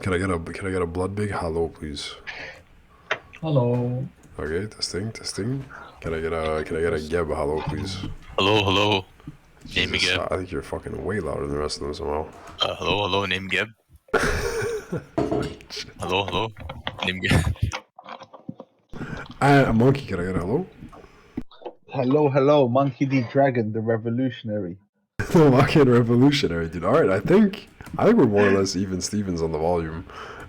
Can I get a blood big hello, please? Hello. Okay, testing. Can I get a Geb hello, please? Hello. Name me Jesus, Geb. I think you're fucking way louder than the rest of them somehow. Hello. Name Geb. Hello. Name Geb. A monkey, can I get a hello? Hello, Monkey D. Dragon, the revolutionary. The fucking revolutionary, dude. All right, I think we're more or less even Stevens on the volume.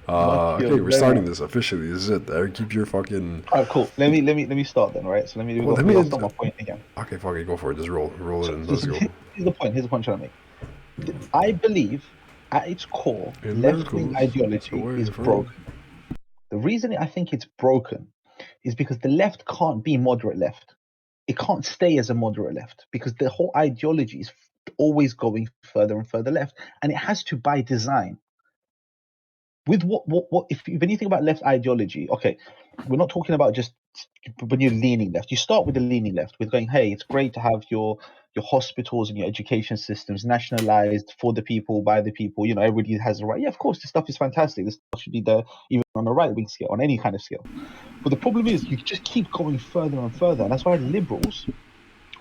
Okay, we're starting this officially. This is it. Keep your fucking. All right, cool. Let me start then, right? So I'll start my point again. Okay, fuck it, go for it. Just roll it in. Let's go. Here's the point I'm trying to make. I believe, at its core, In left-wing miracles, ideology away is from- broken. The reason I think it's broken is because the left can't be moderate left. It can't stay as a moderate left because the whole ideology is always going further and further left, and it has to by design. With what when you think about left ideology, okay, we're not talking about just when you're leaning left. You start with the leaning left, with going, hey, it's great to have your hospitals and your education systems nationalized for the people, by the people. You know, everybody has a right. Yeah, of course, this stuff is fantastic. This stuff should be there even on a right wing scale, on any kind of scale. But the problem is, you just keep going further and further, and that's why liberals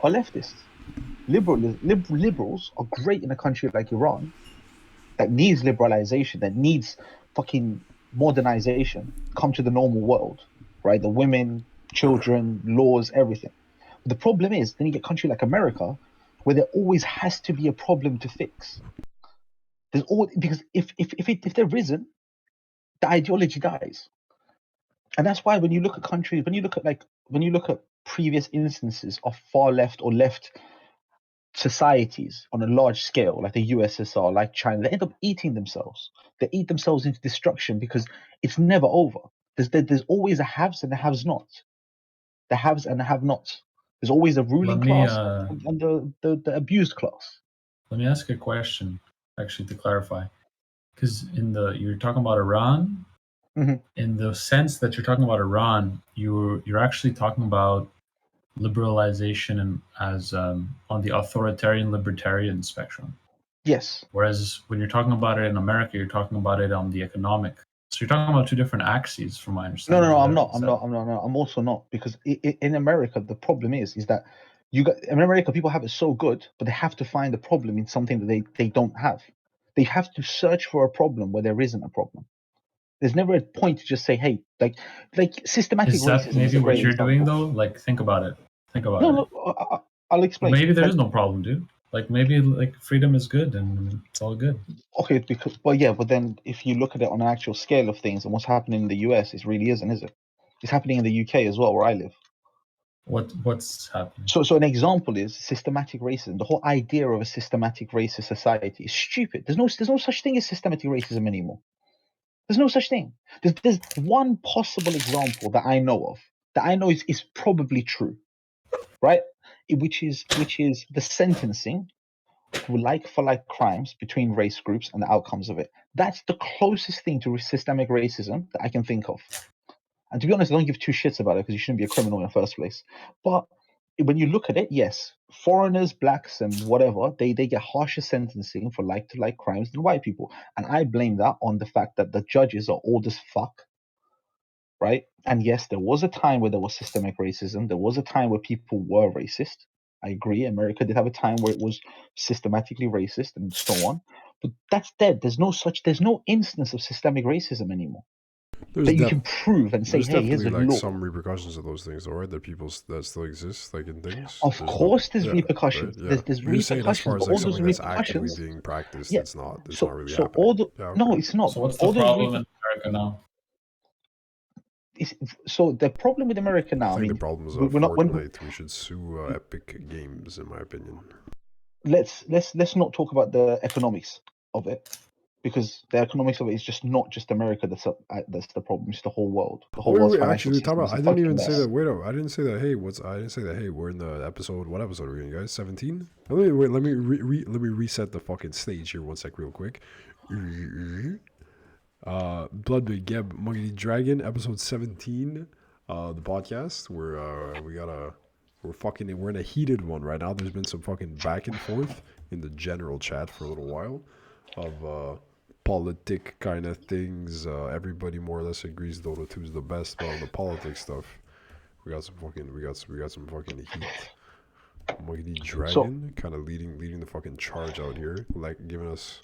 are leftists. Liberals are great in a country like Iran that needs liberalization, that needs fucking modernization, come to the normal world, right? The women, children, laws, everything. But the problem is, then you get a country like America, where there always has to be a problem to fix. There's always, because if there isn't, the ideology dies. And that's why when you look at countries, when you look at previous instances of far left or left societies on a large scale, like the USSR, like China, they end up eating themselves. They eat themselves into destruction because it's never over. There's always a haves and a haves not. The haves and the have nots. There's always a ruling class and the abused class. Let me ask a question, actually, to clarify. Because you're talking about Iran, in the sense that you're talking about Iran, you're actually talking about liberalization and as on the authoritarian libertarian spectrum. Yes. Whereas when you're talking about it in America, you're talking about it on the economic. So you're talking about two different axes, from my understanding. No, I'm not. I'm also not, because in America the problem is that in America people have it so good, but they have to find a problem in something that they don't have. They have to search for a problem where there isn't a problem. There's never a point to just say, hey, like systematic racism. Is that maybe what you're doing though? Like, think about it. No, I'll explain. Well, maybe there is no problem, dude. Like, maybe like freedom is good and it's all good. Okay, but then if you look at it on an actual scale of things and what's happening in the US, it really isn't, is it? It's happening in the UK as well, where I live. What's happening? So an example is systematic racism. The whole idea of a systematic racist society is stupid. There's no such thing as systematic racism anymore. There's no such thing. There's one possible example that I know of, that I know is probably true, right? Which is the sentencing for like crimes between race groups and the outcomes of it. That's the closest thing to systemic racism that I can think of. And to be honest, I don't give two shits about it, because you shouldn't be a criminal in the first place. But when you look at it, yes, foreigners, blacks, and whatever, they get harsher sentencing for like crimes than white people. And I blame that on the fact that the judges are old as fuck, right? And yes, there was a time where there was systemic racism. There was a time where people were racist. I agree. America did have a time where it was systematically racist and so on. But that's dead. There's no instance of systemic racism anymore that you can prove and say, hey, here's a law. There's some repercussions of those things, though, right? That still exist, like in things. Of course, there's repercussions. Right? Yeah. There's repercussions. As far as like something that's actively being practiced, it's not really happening. No, it's not. So what's the problem in America now? So the problem with America now, I think the problem is Fortnite. We should sue Epic Games, in my opinion. Let's not talk about the economics of it, because the economics of it is just not just America that's the problem. It's the whole world. The whole world's financial system. I didn't even say that. Wait, I didn't say that. Hey, I didn't say that. Hey, we're in the episode. What episode are we in, guys? 17. Let me reset the fucking stage here. One sec, real quick. Blood Big Geb Monkey Dragon, episode 17. The podcast where we're in a heated one right now. There's been some fucking back and forth in the general chat for a little while of politic kind of things. Everybody more or less agrees Dota 2 is the best, but on the politics stuff, we got some fucking heat. Mighty Dragon kind of leading the fucking charge out here, like giving us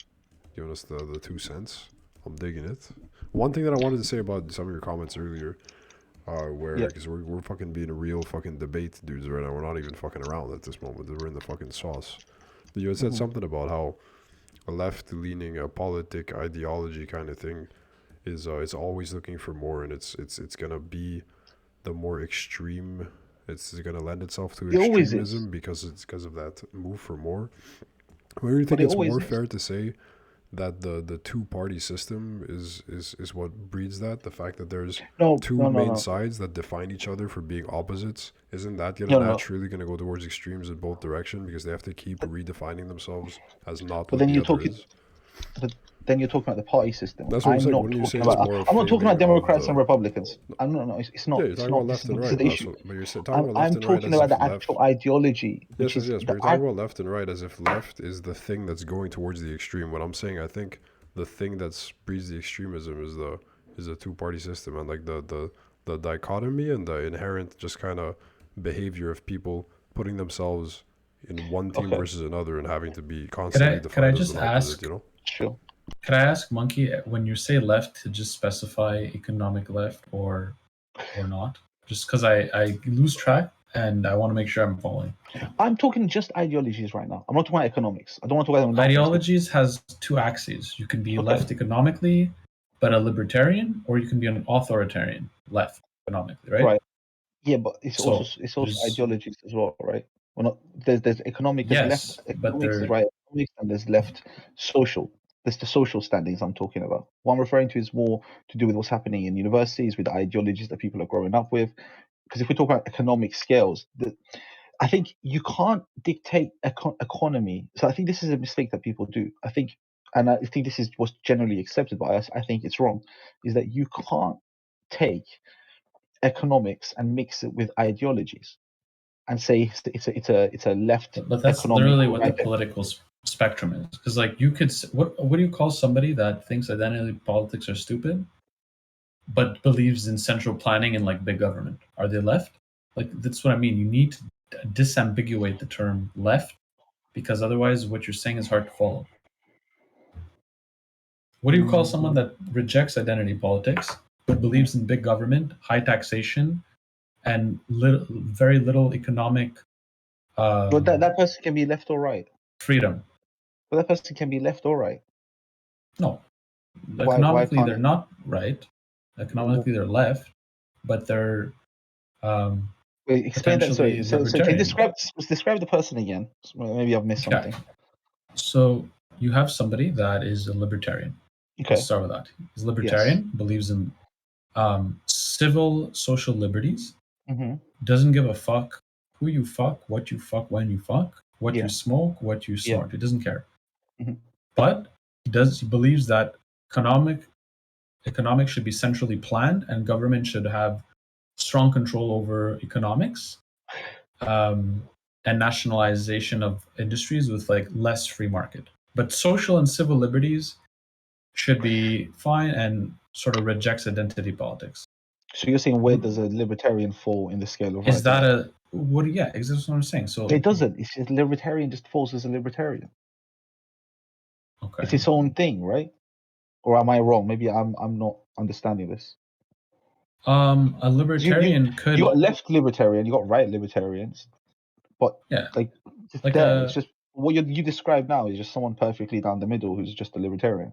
the 2 cents. I'm digging it. One thing that I wanted to say about some of your comments earlier, because we're fucking being a real fucking debate dudes right now. We're not even fucking around at this moment. We're in the fucking sauce. You had said something about how a left-leaning politic ideology kind of thing is it's always looking for more, and it's gonna be the more extreme. It's gonna lend itself to extremism because of that move for more. Where do you think it's more fair to say that the two-party system is what breeds that? The fact that there's two main sides that define each other for being opposites, isn't that naturally going to go towards extremes in both directions because they have to keep redefining themselves as not what the other is? But then you're talking about the party system. That's what I'm saying. Wouldn't you say it's more I'm not talking about Democrats and Republicans. It's not. Yeah, you're talking about left and right. But you're talking about left and right. I'm talking about the actual ideology. Yes. But you're talking about left and right as if left is the thing that's going towards the extreme. What I'm saying, I think the thing that breeds the extremism is the two-party system, and like the dichotomy and the inherent just kind of behavior of people putting themselves in one team versus another and having to be constantly defined as an opposite, you know? Sure. Could I ask Monkey, when you say left, to just specify economic left or not? Just because I lose track and I want to make sure I'm following. I'm talking just ideologies right now. I'm not talking about economics. I don't want to talk about ideologies. Has two axes. You can be left economically, but a libertarian, or you can be an authoritarian left economically, right? Right. Yeah, but it's also ideologies as well, right? Well, not there's economic, there's left economics, there's right economics, and there's left social. There's the social standings I'm talking about. What I'm referring to is more to do with what's happening in universities, with the ideologies that people are growing up with. Because if we talk about economic scales, I think you can't dictate economy. So I think this is a mistake that people do. I think this is what's generally accepted by us. I think it's wrong, is that you can't take economics and mix it with ideologies and say it's a left. But that's literally what the political spectrum is. Because like you could, what do you call somebody that thinks identity politics are stupid, but believes in central planning and like big government? Are they left? Like that's what I mean. You need to disambiguate the term left, because otherwise what you're saying is hard to follow. What do you call someone that rejects identity politics but believes in big government, high taxation, and very little economic but that person can be left or right. Freedom. But that person can be left or right. No. Economically, they're not right. Economically, they're left, but they're explain that. Sorry. So can you describe the person again? Maybe I've missed something. So you have somebody that is a libertarian. Okay. Let's start with that. He's libertarian, believes in civil social liberties, doesn't give a fuck who you fuck, what you fuck, when you fuck, what you smoke, what you snort. He doesn't care. But he believes that economics should be centrally planned and government should have strong control over economics and nationalization of industries with like less free market. But social and civil liberties should be fine and sort of rejects identity politics. So you're saying where does a libertarian fall in the scale of is that a what? Yeah, exactly what I'm saying. So it doesn't. It's just libertarian just falls as a libertarian. Okay. It's its own thing, right? Or am I wrong? Maybe I'm not understanding this. A libertarian could. You got left libertarian, you got right libertarians, but it's just what you describe now is just someone perfectly down the middle who's just a libertarian.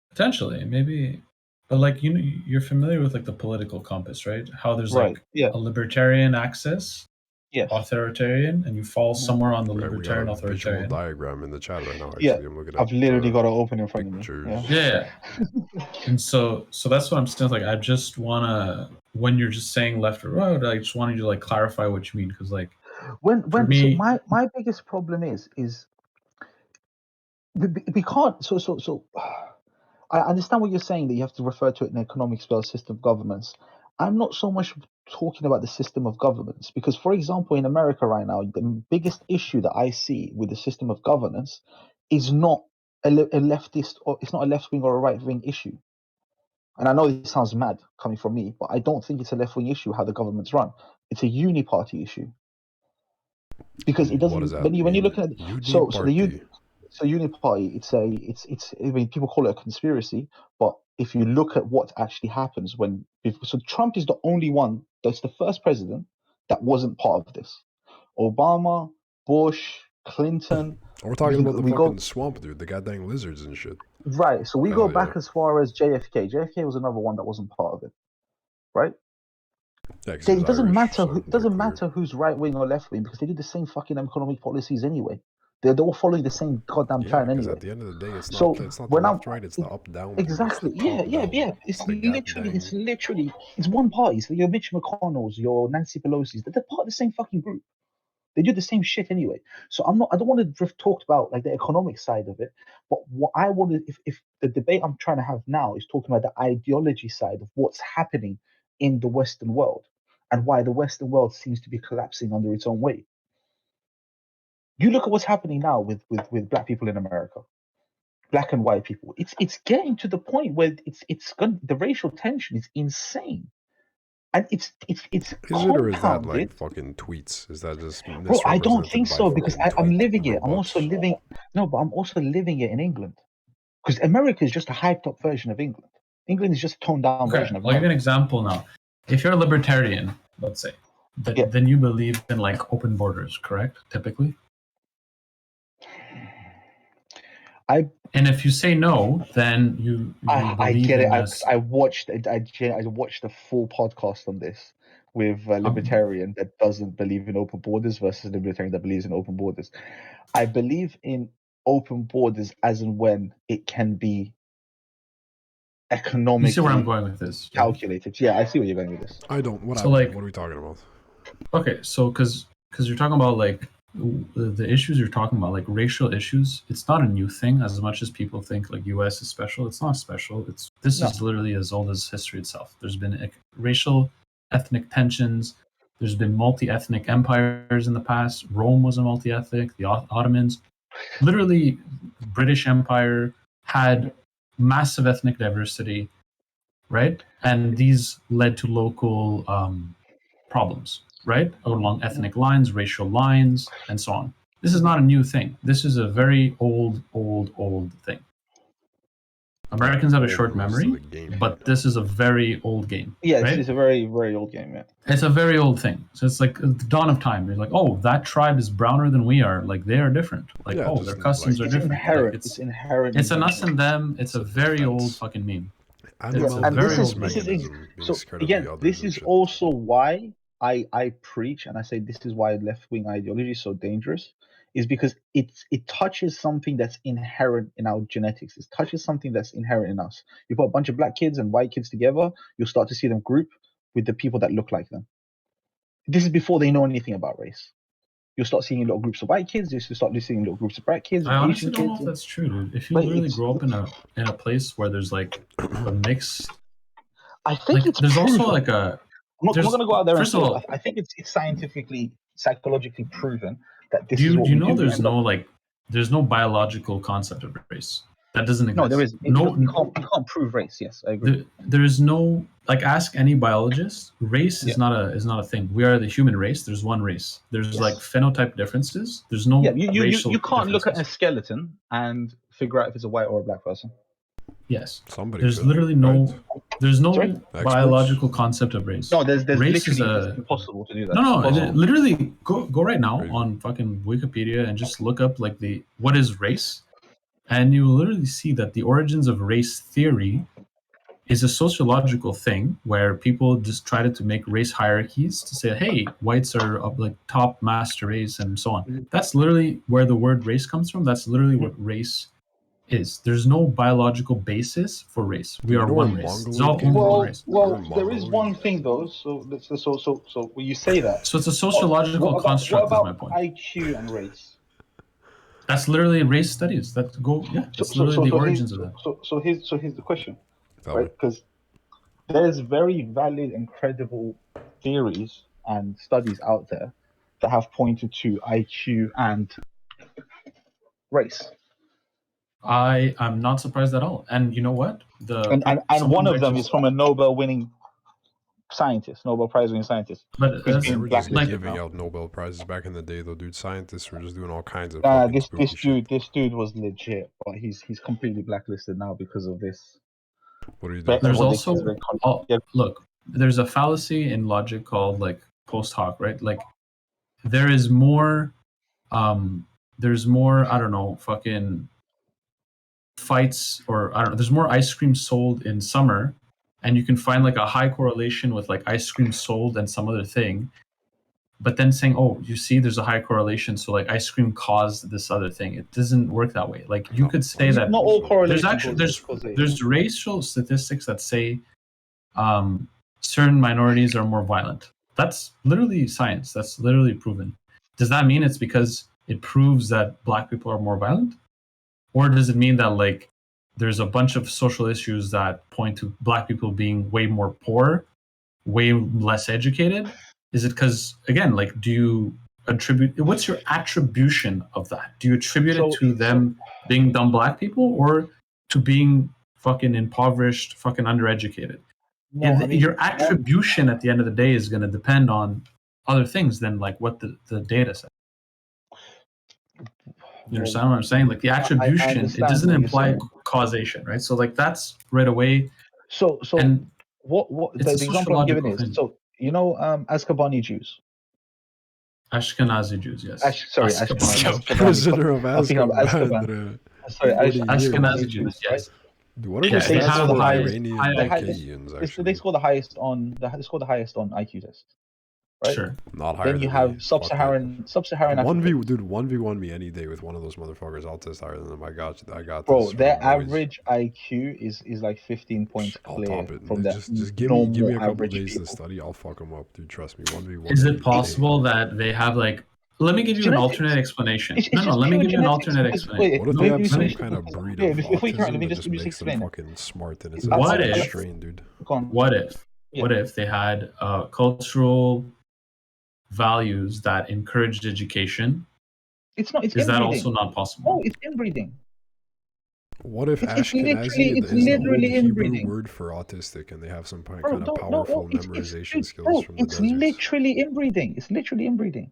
Potentially, maybe, but like you're familiar with like the political compass, right? How there's like a libertarian axis, authoritarian, and you fall somewhere on the libertarian we got a authoritarian. visual diagram in the chat right now. Actually, I'm looking at. I've literally got it open in front of me. Yeah. And so that's what I'm still like. I just wanna, when you're just saying left or right, I just wanted you to like clarify what you mean, because like when me, so my biggest problem is we can't. So I understand what you're saying, that you have to refer to it in an economic scale system of governments. I'm not so much talking about the system of governance, because, for example, in America right now, the biggest issue that I see with the system of governance is not a leftist, or it's not a left wing or a right wing issue. And I know it sounds mad coming from me, but I don't think it's a left wing issue how the government's run. It's a uni-party issue. Because it doesn't. What does that when you mean? look at Uni-party. So uni-party, it's. I mean, people call it a conspiracy, but if you look at what actually happens so Trump is the only one that's the first president that wasn't part of this. Obama, Bush, Clinton. We're talking about the we fucking go swamp, dude. The goddamn lizards and shit. right. So we Hell go back yeah. as far as JFK. JFK was another one that wasn't part of it, right? Yeah, 'cause he was It doesn't Irish, matter. so It they're doesn't clear. matter who's right wing or left wing because they do the same fucking economic policies anyway. They're all following the same goddamn Yeah, plan because anyway. at the end of the day, it's So not the when I'm left right, it's the up down plan. exactly, It's the top down. It's the literally it's one party. So your Mitch McConnells, your Nancy Pelosi's, they're part of the same fucking group. They do the same shit anyway. So I don't want to talk about like the economic side of it, but what I want to, if the debate I'm trying to have now is talking about the ideology side of what's happening in the Western world and why the Western world seems to be collapsing under its own weight. You look at what's happening now with black people in America, black and white people. It's getting to the point where the racial tension is insane. And it's Is it, or is that like compounded. fucking tweets? Is that just Bro, I don't think misrepresented by so because fucking I'm tweet living it. I'm robots? also living. No, but I'm also living it in England because America is just a hyped up version of England. England is just a toned down Okay, version of I'll give you an America. example now. If you're a libertarian, let's say, Yeah. then you believe in like open borders, correct? Typically. And if you say no, then you I believe get it. in this. I watched the full podcast on this with a libertarian that doesn't believe in open borders versus a libertarian that believes in open borders. I believe in open borders as and when it can be economically You see where I'm going with this, right? calculated. Yeah, I see where you're going with this. I don't. What So, happened? like- What are we talking about? Okay, so because you're talking about like the issues you're talking about, like racial issues, it's not a new thing as much as people think like US is special. It's not special. This is literally as old as history itself. There's been racial, ethnic tensions. There's been multi-ethnic empires in the past. Rome was a multi-ethnic. The Ottomans, literally, British Empire had massive ethnic diversity, right? And these led to local problems, right? Along ethnic lines, racial lines, and so on. This is not a new thing. This is a very old thing. Americans have a Old short rules to memory, the game. but this is a very old game. Yeah, right? it's a very, very old game, yeah. It's a very old thing. So it's like the dawn of time. You're like, oh, that tribe is browner than we are. Like they are different. Like, Yeah, oh, just their customs like- are It's different. inherent. Like, It's inherent. it's an in us and them. It's a very defense. old fucking meme. Animal and very this is old mechanism, being so scared of again. the others This and is shit. also why I preach and I say this is why left wing ideology is so dangerous. Is because it touches something that's inherent in our genetics. It touches something that's inherent in us. You put a bunch of black kids and white kids together, you'll start to see them group with the people that look like them. This is before they know anything about race. You'll start seeing little groups of white kids. You'll start seeing little groups of black kids. I And honestly Asian don't know kids. if that's true, dude. If you But literally it's- grow up in a place where there's like a mixed, I think like it's there's proven. also like a. I'm not going to go out there and First say of it. all, I think it's scientifically, psychologically proven that this do is what you we know do. there's no like there's no biological concept of race that doesn't exist. No, there is. No, You can't prove race. Yes, I agree. there is no like ask any biologist. Race Yeah. is not a thing. We are the human race. There's one race. There's Yes. like phenotype differences. There's no racial you can't look at a differences. skeleton and figure out if it's a white or a black person. Yes. Somebody There's could, literally no right? there's no Sorry? biological concept of race. No, there's race literally is it's impossible to do that. No, Impossible. literally go right now Crazy. on fucking Wikipedia and just look up like what is race, and you will literally see that the origins of race theory is a sociological thing where people just try to make race hierarchies to say, hey, whites are up like top master race and so on. Mhm. That's literally where the word race comes from. That's literally what race is. There's no biological basis for race. We You are know where one race. It's Mongoloid all came only from? one race. Well, Remember there is Mongoloid? one thing though. So when you say that, So it's a sociological what construct. about is my point. IQ and race? That's literally race studies. That's literally the origins of that. So here's the question, Tell right? me. Because there's very valid and credible theories and studies out there that have pointed to IQ and race. I'm not surprised at all. And you know what? And someone one of might them just- is from a Nobel Prize winning scientist. But who's that's They been were just blacklisted giving now. out Nobel prizes back in the day, though, dude. Scientists were just doing all kinds of Nah, fucking this spooky shit. dude was legit, but he's completely blacklisted now because of this. What do you do? But there's what also this is very look, there's a fallacy in logic called like post hoc, right? Like there is more there's more, I don't know, fucking fights, or I don't know, there's more ice cream sold in summer, and you can find like a high correlation with like ice cream sold and some other thing. But then saying, oh, you see, there's a high correlation, so like ice cream caused this other thing. It doesn't work that way. Like you No, could say that not all correlation. there's racial statistics that say certain minorities are more violent. That's literally science. That's literally proven. Does that mean it's because it proves that black people are more violent? Or does it mean that like there's a bunch of social issues that point to black people being way more poor, way less educated? Is it because, again, like, do you attribute, what's your attribution of that? Do you attribute it to them being dumb black people, or to being fucking impoverished, fucking undereducated? No, I mean, your attribution at the end of the day is going to depend on other things than like what the data says. You understand what I'm saying? Like the attribution, it doesn't imply causation, right? So like that's right away. So and what the example I'm giving is, so you know Ashkebani Jews. Ashkenazi Jews, yes. Ashkenazi. Prisoner of Azkaban. Sorry, Ashkenazi Jews, yes. What are the stats for Iranian Caucasians, actually? They score the highest on IQ test. Right? Sure. Not higher then you than have me. sub-Saharan 1v1 me any day with one of those motherfuckers. I'll test higher than them. I got Bro, this. their average IQ is like 15 points clear. I'll top it. From just give me a couple days to study. I'll fuck them up, dude. Trust me. 1v1. Is it possible that they have like? Let me give you an alternate explanation. Let me give you an alternate explanation. What if they have some kind of breed of autism that just makes them fucking smart and it's a strain, dude? What if they had cultural values that encouraged education? It's not. It's is inbreeding. That also not possible? Oh, it's inbreeding. What if Ashkenazi is the old Hebrew word for autistic, and they have some kind of powerful memorization skills from the deserts? It's literally inbreeding. It's literally inbreeding.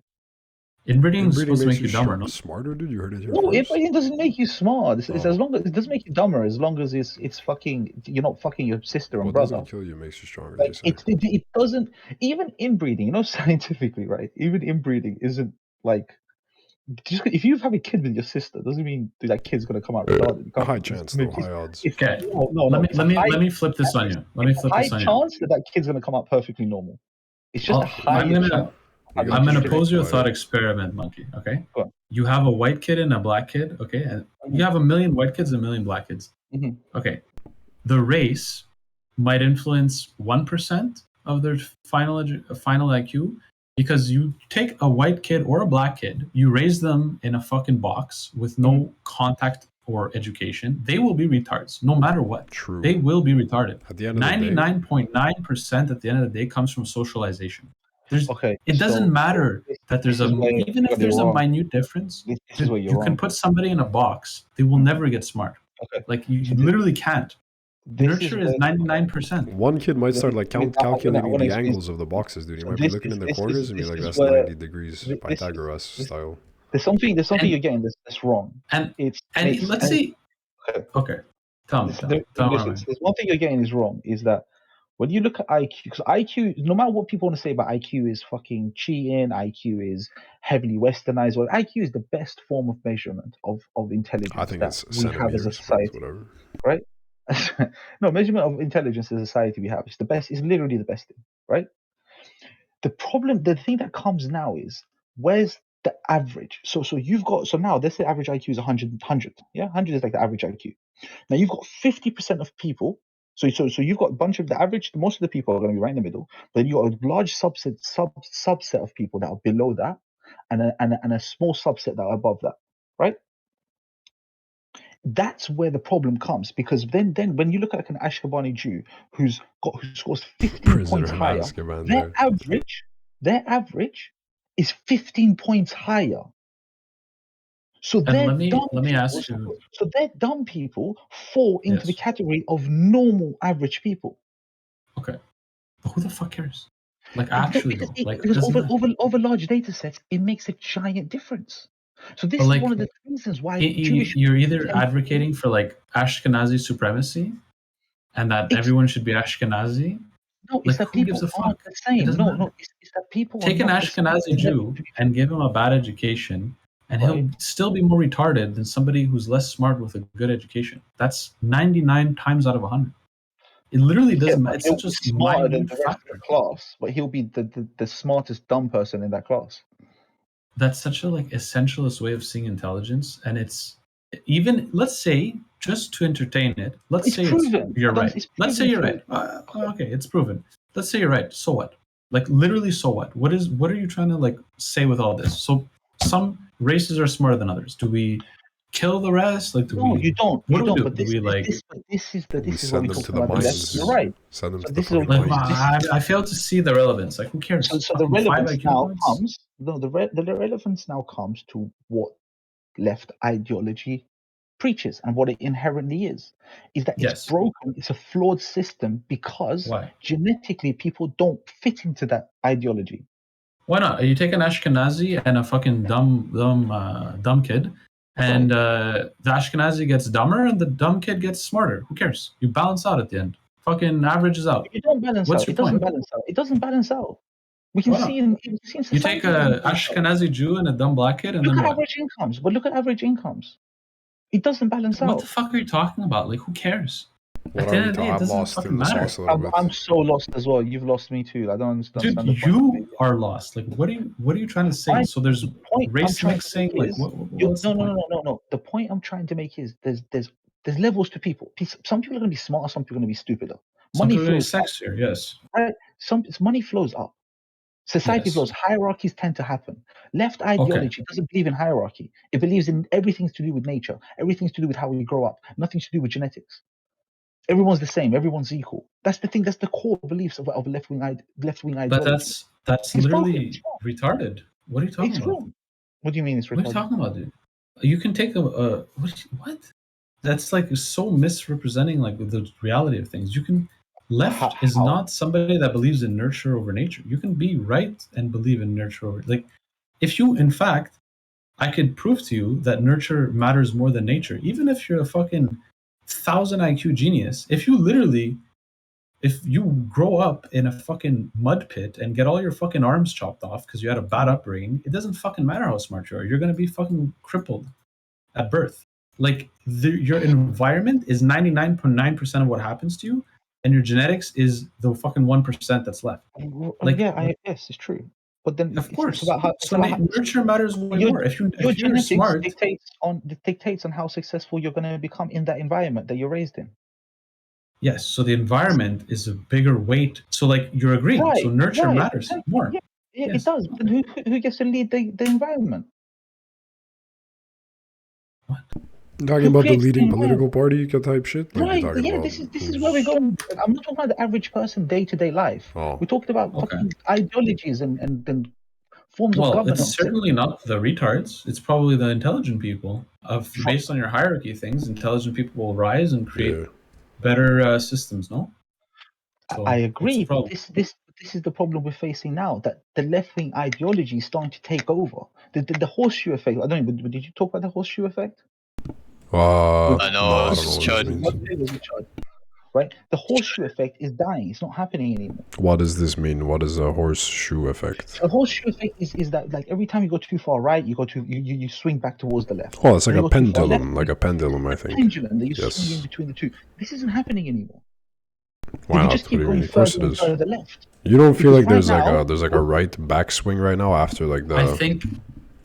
Inbreeding is supposed to make you dumber, no? Smarter, dude. You heard it here first. Inbreeding doesn't make you smart. It's as long as it doesn't make you dumber. As long as it's fucking, you're not fucking your sister and brother. It doesn't kill you. It makes you stronger. Like, it doesn't. Even inbreeding, scientifically, right? Even inbreeding isn't like. Just if you have a kid with your sister, doesn't mean that kid's gonna come out retarded. High chance, though. High odds. Okay. Let me flip this on you. High chance that kid's gonna come out perfectly normal. It's just a high chance. I'm gonna pose you a thought experiment, Monkey. Okay. You have a white kid and a black kid. Okay, and you have 1 million white kids and 1 million black kids. Mm-hmm. Okay. The race might influence 1% of their final IQ. Because you take a white kid or a black kid, you raise them in a fucking box with no contact or education, they will be retards, no matter what. True. They will be retarded. At the end of the day, 99.9% at the end of the day comes from socialization. It doesn't matter that there's even if there's a minute difference, you can put somebody in a box, they will never get smart. Okay. Like you literally can't. Nurture is 99%. One kid might start like calculating the angles of the boxes, dude. He might be looking in the corners and be like, "That's 90 degrees, Pythagoras style." There's something you're getting that's wrong. And let's see. Okay, tell me. There's one thing you're getting is wrong. Is that when you look at IQ, because IQ, no matter what people want to say about IQ, is fucking cheating. IQ is heavily westernized. Well, IQ is the best form of measurement of intelligence. I think it's we have as a society, whatever. Right? No, measurement of intelligence as a society we have. It's the best. It's literally the best thing, right? The thing that comes now is, where's the average? So you've got, so now let's say average IQ is 100. Yeah, 100 is like the average IQ. Now you've got 50% of people. So you've got a bunch of the average. Most of the people are going to be right in the middle. But then you've got a large subset of people that are below that, and a small subset that are above that, right? That's where the problem comes, because then when you look at like an Ashkebani Jew who scores 15 points higher, their average is 15 points higher. So And they're let me dumb people. ask you. So they're dumb people fall into the Yes. category of normal average people. Okay. But who the fuck cares? Like No, actually because though. Like because doesn't over large data sets, it makes a giant difference. So this but is like one of the reasons why Jewish you're people either tend advocating for like Ashkenazi supremacy and that it's everyone should be Ashkenazi. no, it's Like that who gives people a aren't fuck? the It same. doesn't No, matter. it's that people are Take an not the same. Ashkenazi Jew and give him a bad education, and Right? he'll still be more retarded than somebody who's less smart with a good education. That's 99 times out of 100. It literally Yeah, doesn't but matter. It's he'll such be a smarter than minute the rest of factor. the class, but he'll be the smartest dumb person in that class. That's such a like essentialist way of seeing intelligence, and it's even let's say just to entertain it. Let's It's say proven. you're right. It's Let's say proven you're true. right. Okay, it's proven. Let's say you're right. So what? Like literally, so what? What are you trying to like say with all this? So some races are smarter than others. Do we kill the rest? Like, do No, we? you don't. What You do we don't. do? But Do we like? this is We what we send them talked to the about the left. mines. You're right. Send them So to the this is what we fucking Like, talked. mines. I fail to see the relevance. Like, who cares? So the Fucking five relevance IQ now points. comes. No, the relevance now comes to what left ideology preaches and what it inherently is that it's Yes. broken. It's a flawed system because Why? genetically people don't fit into that ideology. Why not? You take an Ashkenazi and a fucking dumb kid, and the Ashkenazi gets dumber and the dumb kid gets smarter. Who cares? You balance out at the end. Fucking averages out. You don't balance What's out. your It doesn't point? balance out. It doesn't balance out. We can Why see not? in You society. take it doesn't a balance out. Ashkenazi Jew and a dumb black kid, and Look then at what? average incomes. But look at average incomes. It doesn't balance What out. the fuck are you talking about? Like, who cares? What At the are end we of the day, talking? it I'm doesn't lost fucking in the matter. sauce a little bit. I'm so lost as well. You've lost me too. I don't understand Dude, the point. you are lost. Like, what are you trying to say? So there's The point I'm race trying to mixing. make Like, is what's the point? no. The point I'm trying to make is there's levels to people. Some people are going to be smarter. Some people are going to be stupider. Some Money people are flows up, sexier. Yes. right? Money flows up. Society Yes. flows. Hierarchies tend to happen. Left Okay. ideology doesn't believe in hierarchy. It believes in everything's to do with nature. Everything's to do with how we grow up. Nothing's to do with genetics. Everyone's the same. Everyone's equal. That's the thing. That's the core beliefs of left-wing ideology. But that's It's literally broken. retarded. What are you talking It's about? wrong. What do you mean it's What are you retarded? talking about, dude? You can take a what? That's like so misrepresenting like the reality of things. You can left is How? not somebody that believes in nurture over nature. You can be right and believe in nurture over like if you in fact I could prove to you that nurture matters more than nature. Even if you're a fucking 1,000 IQ genius, if you grow up in a fucking mud pit and get all your fucking arms chopped off because you had a bad upbringing, it doesn't fucking matter how smart you are. You're going to be fucking crippled at birth. Like your environment is 99.9% of what happens to you, and your genetics is the fucking 1% that's left. Like, Yes, it's true. But then of course. it's about how. So nurture matters way your, more. If your you're genetics smart, dictates on how successful you're going to become in that environment that you're raised in. yes. So the environment is a bigger weight. So like you're agreeing. So nurture matters more. Yeah, Yes. It does. But who gets to lead the environment? What? Talking about the leading political party type shit? Like Right. you're talking Yeah, about this is where we're going. I'm not talking about the average person day-to-day life. Oh. We talked about fucking ideologies and forms of Well, governance. it's certainly not the retards. It's probably the intelligent people. Based on your hierarchy things, intelligent people will rise and create better systems. No, so I agree, but problem? this is the problem we're facing now. That the left-wing ideology is starting to take over. The horseshoe effect. I don't know. Did you talk about the horseshoe effect? I know, No, I it's don't know what this means. Right, the horseshoe effect is dying. It's not happening anymore. What does this mean? What is a horseshoe effect? A horseshoe effect is that like every time you go too far right, you swing back towards the left. Oh, it's like When a you go too far pendulum, left, like a pendulum, I think. pendulum that you swing in Yes. between the two. This isn't happening anymore. Why You not? just What keep do you going mean? Of course further it and is. further left. You don't feel Because like there's right now- like a right backswing right now after like the. I think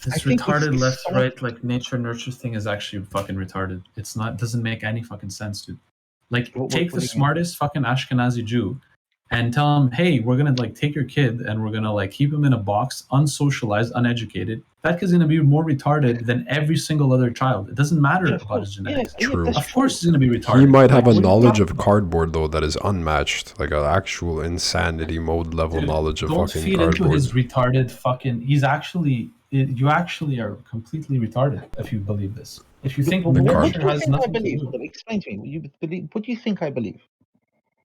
this I think retarded it's left so- right like nature nurture thing is actually fucking retarded. It's not doesn't make any fucking sense, dude. Like What take do the you mean? smartest fucking Ashkenazi Jew and tell him, hey, we're gonna like take your kid and we're gonna like keep him in a box, unsocialized, uneducated. That kid's gonna be more retarded than every single other child. It doesn't matter about his genetics. True. that's Of course he's gonna be retarded. He might have Like, a what are you knowledge talking of about? cardboard though that is unmatched, like an actual insanity mode level Dude, knowledge of don't fucking feed cardboard. into his retarded fucking. He's actually you actually are completely retarded if you believe this. If you think What do nurture you has think I nothing to believe? do, Explain to me. What do you think I believe?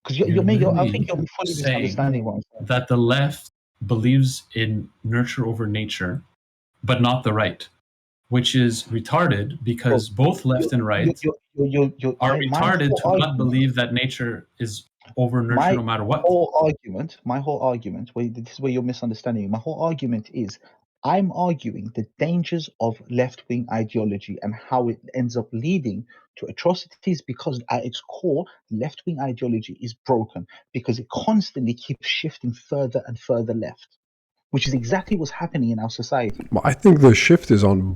Because you're I think you're literally fully saying misunderstanding what I'm saying. that the left believes in nurture over nature, but not the right, which is retarded because both left and right are retarded to not believe that nature is over nurture no matter what. My whole argument, this is where you're misunderstanding me. My whole argument is I'm arguing the dangers of left-wing ideology and how it ends up leading to atrocities because at its core, left-wing ideology is broken because it constantly keeps shifting further and further left, which is exactly what's happening in our society. Well, I think the shift is in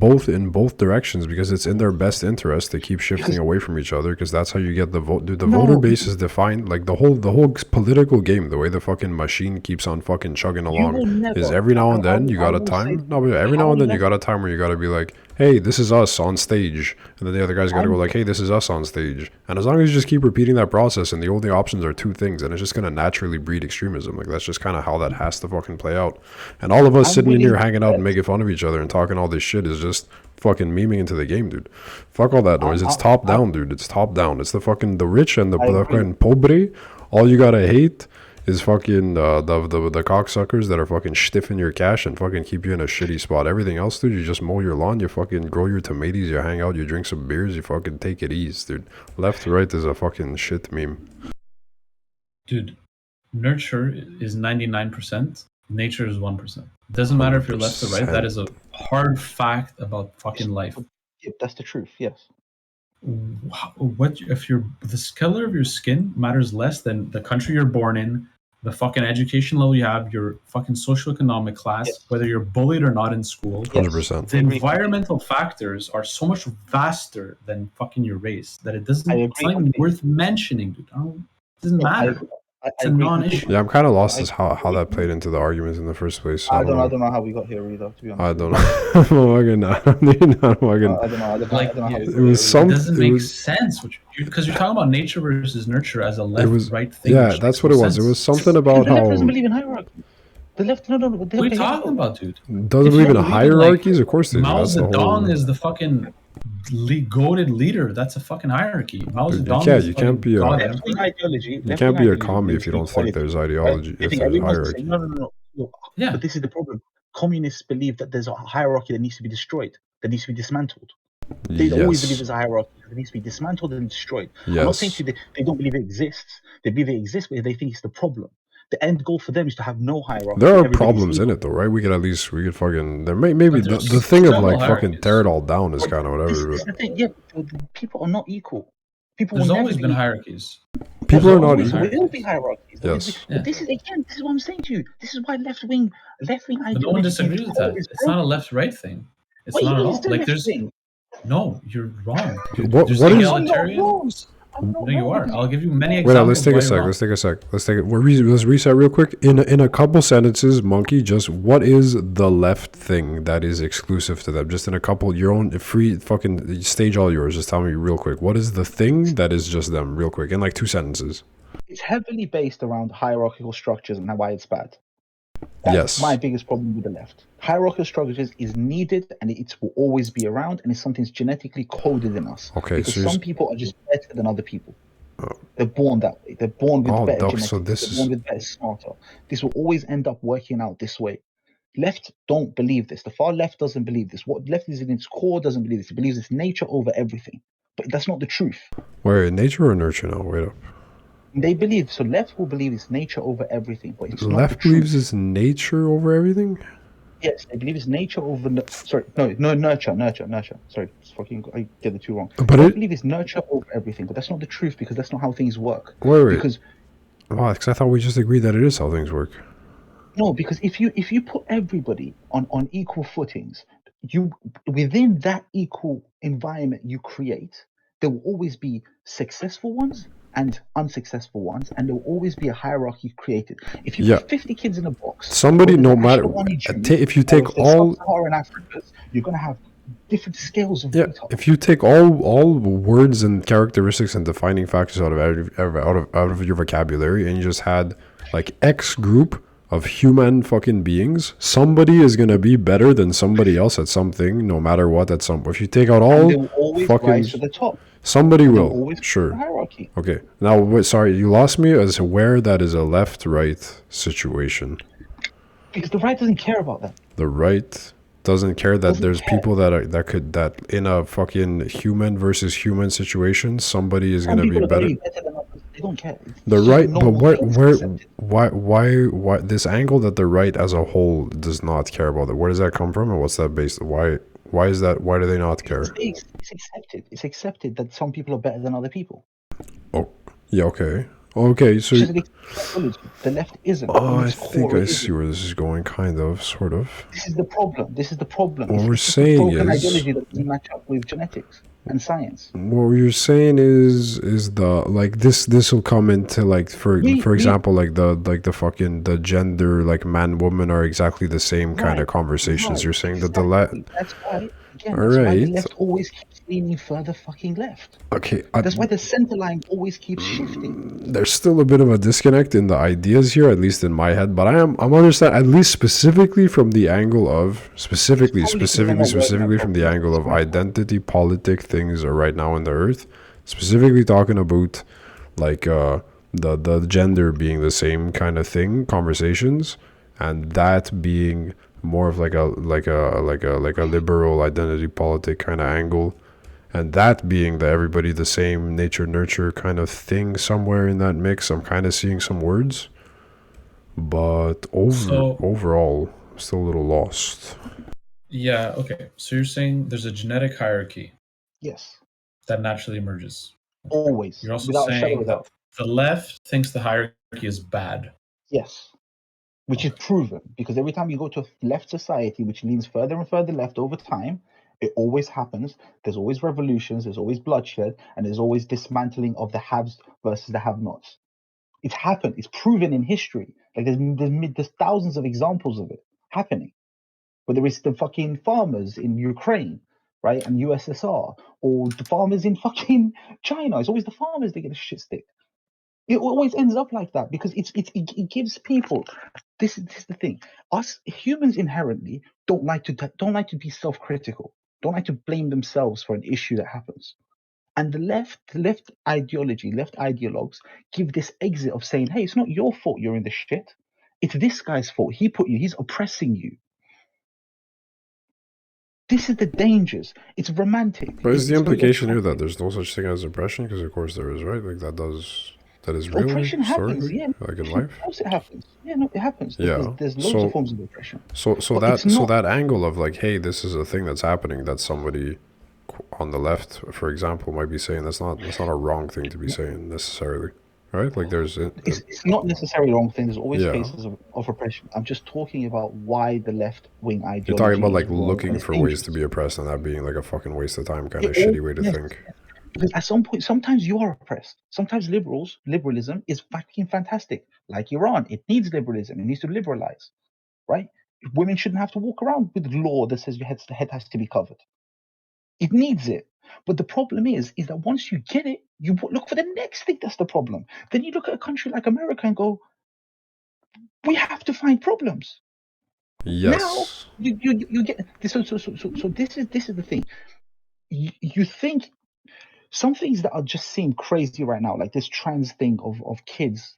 both directions because it's in their best interest to keep shifting away from each other because that's how you get the vote. Dude, the voter base is defined like the whole political game. The way the fucking machine keeps on fucking chugging along is every now and then you got a time. No, but every now and then you got a time where you got to be like, hey, this is us on stage, and then the other guy's got to go like, hey, this is us on stage. And as long as you just keep repeating that process, and the only options are two things, and it's just gonna naturally breed extremism. Like that's just kind of how that has to fucking play out. And all of us sitting in here hanging out and making fun of each other and talking all this shit is just fucking memeing into the game, dude. Fuck all that noise. It's top down, dude. It's top down. It's the fucking the rich and the fucking pobre. All you gotta hate is fucking the cocksuckers that are fucking stiffing your cash and fucking keep you in a shitty spot. Everything else, dude, you just mow your lawn, you fucking grow your tomatoes, you hang out, you drink some beers, you fucking take it easy, dude. Left to right is a fucking shit meme. Dude, nurture is 99%, nature is 1%. It doesn't matter if you're left or right. That is a hard fact about fucking life. Yep, that's the truth, yes. What if the color of your skin matters less than the country you're born in, the fucking education level you have, your fucking socioeconomic class, whether you're bullied or not in school. 100%. The environmental factors are so much vaster than fucking your race that it's not even worth mentioning, dude. It doesn't matter. It's a non-issue. Yeah, I'm kind of lost as how that played into the arguments in the first place. So I don't know how we got here either, to be honest. I don't know. It was something. It doesn't make sense because you're talking about nature versus nurture as a left-right thing. Yeah, that's what it was. It was something about the how left doesn't believe in hierarchy. The left, no. What are you talking about, dude? Doesn't believe in hierarchies? Of course they do. Mao Zedong is the fucking goated leader. That's a fucking hierarchy. Mao Zedong you can't be a commie if you don't think there's ideology. If there's hierarchy. No. Yeah. But this is the problem. Communists believe that there's a hierarchy that needs to be destroyed, that needs to be dismantled. They always believe there's a hierarchy that needs to be dismantled and destroyed. Yes. I'm not saying to you they don't believe it exists. They believe it exists, but they think it's the problem. The end goal for them is to have no hierarchy. There are problems in it though, right? We could fucking maybe the thing of like fucking tear it all down is kind of whatever. This is the thing. Yeah, people are not equal. There's always been hierarchies. People are not equal. There will be hierarchies. Yes. But this is what I'm saying to you. This is why left wing ideology. But no one disagrees with that. It's not a left-right thing. It's not at all. Like there's no, you're wrong. What is egalitarians? No, you are. I'll give you many examples. Wait, let's take a sec. Let's reset real quick. In a couple sentences, Monkey, just what is the left thing that is exclusive to them? Just in a couple, your own free fucking stage, all yours. Just tell me real quick. What is the thing that is just them, real quick, in like 2 sentences? It's heavily based around hierarchical structures and why it's bad. That's my biggest problem with the left. Hierarchical structures is needed and it will always be around, and it's something that's genetically coded in us. Okay, because so some people are just better than other people. They're born that way. They're born with better genetics. So they're born with better, smarter. This will always end up working out this way. Left don't believe this. The far left doesn't believe this. What left is in its core doesn't believe this. It believes it's nature over everything. But that's not the truth. Wait, nature or nurture now? Wait up. They believe, so left will believe it's nature over everything, but it's left not the believes it's nature over everything? Yes, they believe it's nature over nurture. Sorry, I get the two wrong. But I believe it's nurture over everything, but that's not the truth because that's not how things work. Wait. Because I thought we just agreed that it is how things work. No, because if you put everybody on equal footings, within that equal environment you create, there will always be successful ones and unsuccessful ones, and there will always be a hierarchy created. If you put 50 kids in a box, somebody, no matter if you take all Sub-Saharan Africans, you're going to have different scales of detail. If you take all words and characteristics and defining factors out of your vocabulary, and you just had like X group of human fucking beings, somebody is gonna be better than somebody else at something, no matter what. At some, if you take out And all they will always fucking, rise to the top. somebody And they'll will. always Sure. the hierarchy. Okay. Now, wait, sorry, you lost me as to where that is a left-right situation. Because the right doesn't care about that. The right doesn't care that Doesn't there's care. people that in a fucking human versus human situation, somebody is Some gonna be people are better. gonna be better than others. They don't care. It's The just right, but normal where, things where, accepted. why, this angle that the right as a whole does not care about it? Where does that come from, and what's that based? Why is that? Why do they not care? It's accepted. It's accepted that some people are better than other people. Oh, yeah, okay, okay. So, It's just an ideology. The left isn't. oh, In I its think core, I it see isn't. where this is going, kind of, sort of. This is the problem. This is the problem. What It's we're just a saying broken is, ideology that doesn't match up with genetics and science. what you're saying is the like this will come into like for example like the fucking the gender like man woman are exactly the same kind of conversations. Right, You're saying that the left. exactly. That's why. Again, All that's why the right. left always keeps leaning further fucking left. Okay. That's why the center line always keeps shifting. There's still a bit of a disconnect in the ideas here, at least in my head. But I'm understand at least specifically from the angle of specifically from the angle of identity politic things are right now in the earth. Specifically talking about like the gender being the same kind of thing, conversations, and that being more of like a liberal identity politic kind of angle. And that being the everybody the same nature nurture kind of thing somewhere in that mix. I'm kind of seeing some words, but overall, I'm still a little lost. Yeah, okay. So you're saying there's a genetic hierarchy. Yes. That naturally emerges. Okay. Always. You're also Without a shadow saying of a that doubt. the left thinks the hierarchy is bad. Yes. Which is proven, because every time you go to a left society which leans further and further left over time, it always happens. There's always revolutions, there's always bloodshed, and there's always dismantling of the haves versus the have-nots. It's happened. It's proven in history. Like there's thousands of examples of it happening. Whether it's the fucking farmers in Ukraine, right, and USSR, or the farmers in fucking China. It's always the farmers that get a shit stick. It always ends up like that because it gives people. This is the thing. Us humans inherently don't like to be self-critical. Don't like to blame themselves for an issue that happens. And the left ideology, left ideologues give this exit of saying, "Hey, it's not your fault you're in the shit. It's this guy's fault. He put you. He's oppressing you." This is the dangers. It's romantic. But is the It's very implication here attractive. that there's no such thing as oppression? Because of course there is, right? Like that is real Oppression happens, historically, yeah. like in Of life. course it happens. Yeah, no, it happens. Yeah. There's loads of forms of oppression. So But it's not. that angle of like, hey, this is a thing that's happening that somebody on the left, for example, might be saying that's not a wrong thing to be saying necessarily, right? Like there's It's not necessarily a wrong thing. There's always yeah. cases of oppression. I'm just talking about why the left wing ideology. You're talking about like is wrong looking and for it's ways to be oppressed and that being like a fucking waste of time kind of dangerous. shitty way to Yes, think. because at some point, sometimes you are oppressed. Sometimes liberalism is fucking fantastic. Like Iran, it needs liberalism. It needs to liberalize, right? Women shouldn't have to walk around with law that says the head has to be covered. It needs it. But the problem is that once you get it, you look for the next thing that's the problem. Then you look at a country like America and go, we have to find problems. Yes. Now you get this. So this is the thing. You think some things that are just seem crazy right now, like this trans thing of kids.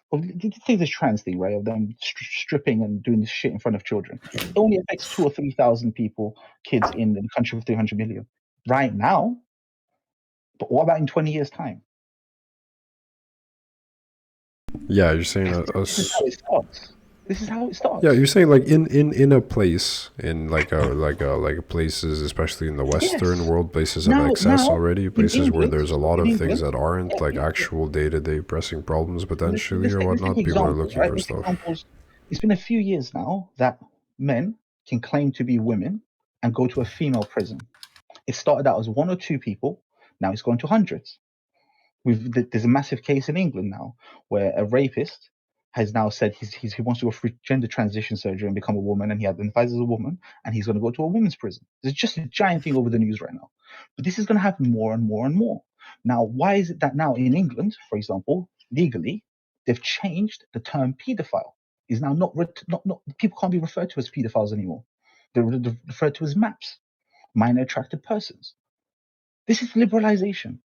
Take this trans thing, right? Of them stripping and doing this shit in front of children. It only affects 2,000 or 3,000 people, kids in the country of 300 million right now. But what about in 20 years' time? Yeah, you're saying This is how it starts. This is how it starts. Yeah, you're saying like in a place in like places, especially in the Western world, places of excess already, places where there's a lot of things that aren't like actual day-to-day pressing problems potentially or whatnot. People are looking for stuff. It's been a few years now that men can claim to be women and go to a female prison. It started out as 1 or 2 people. Now it's gone to hundreds. There's a massive case in England now where a rapist has now said he wants to go through gender transition surgery and become a woman, and he identifies as a woman, and he's going to go to a women's prison. It's just a giant thing over the news right now. But this is going to happen more and more and more. Now, why is it that now in England, for example, legally, they've changed the term paedophile? is now not people can't be referred to as pedophiles anymore. They're referred to as MAPs, minor attracted persons. This is liberalization.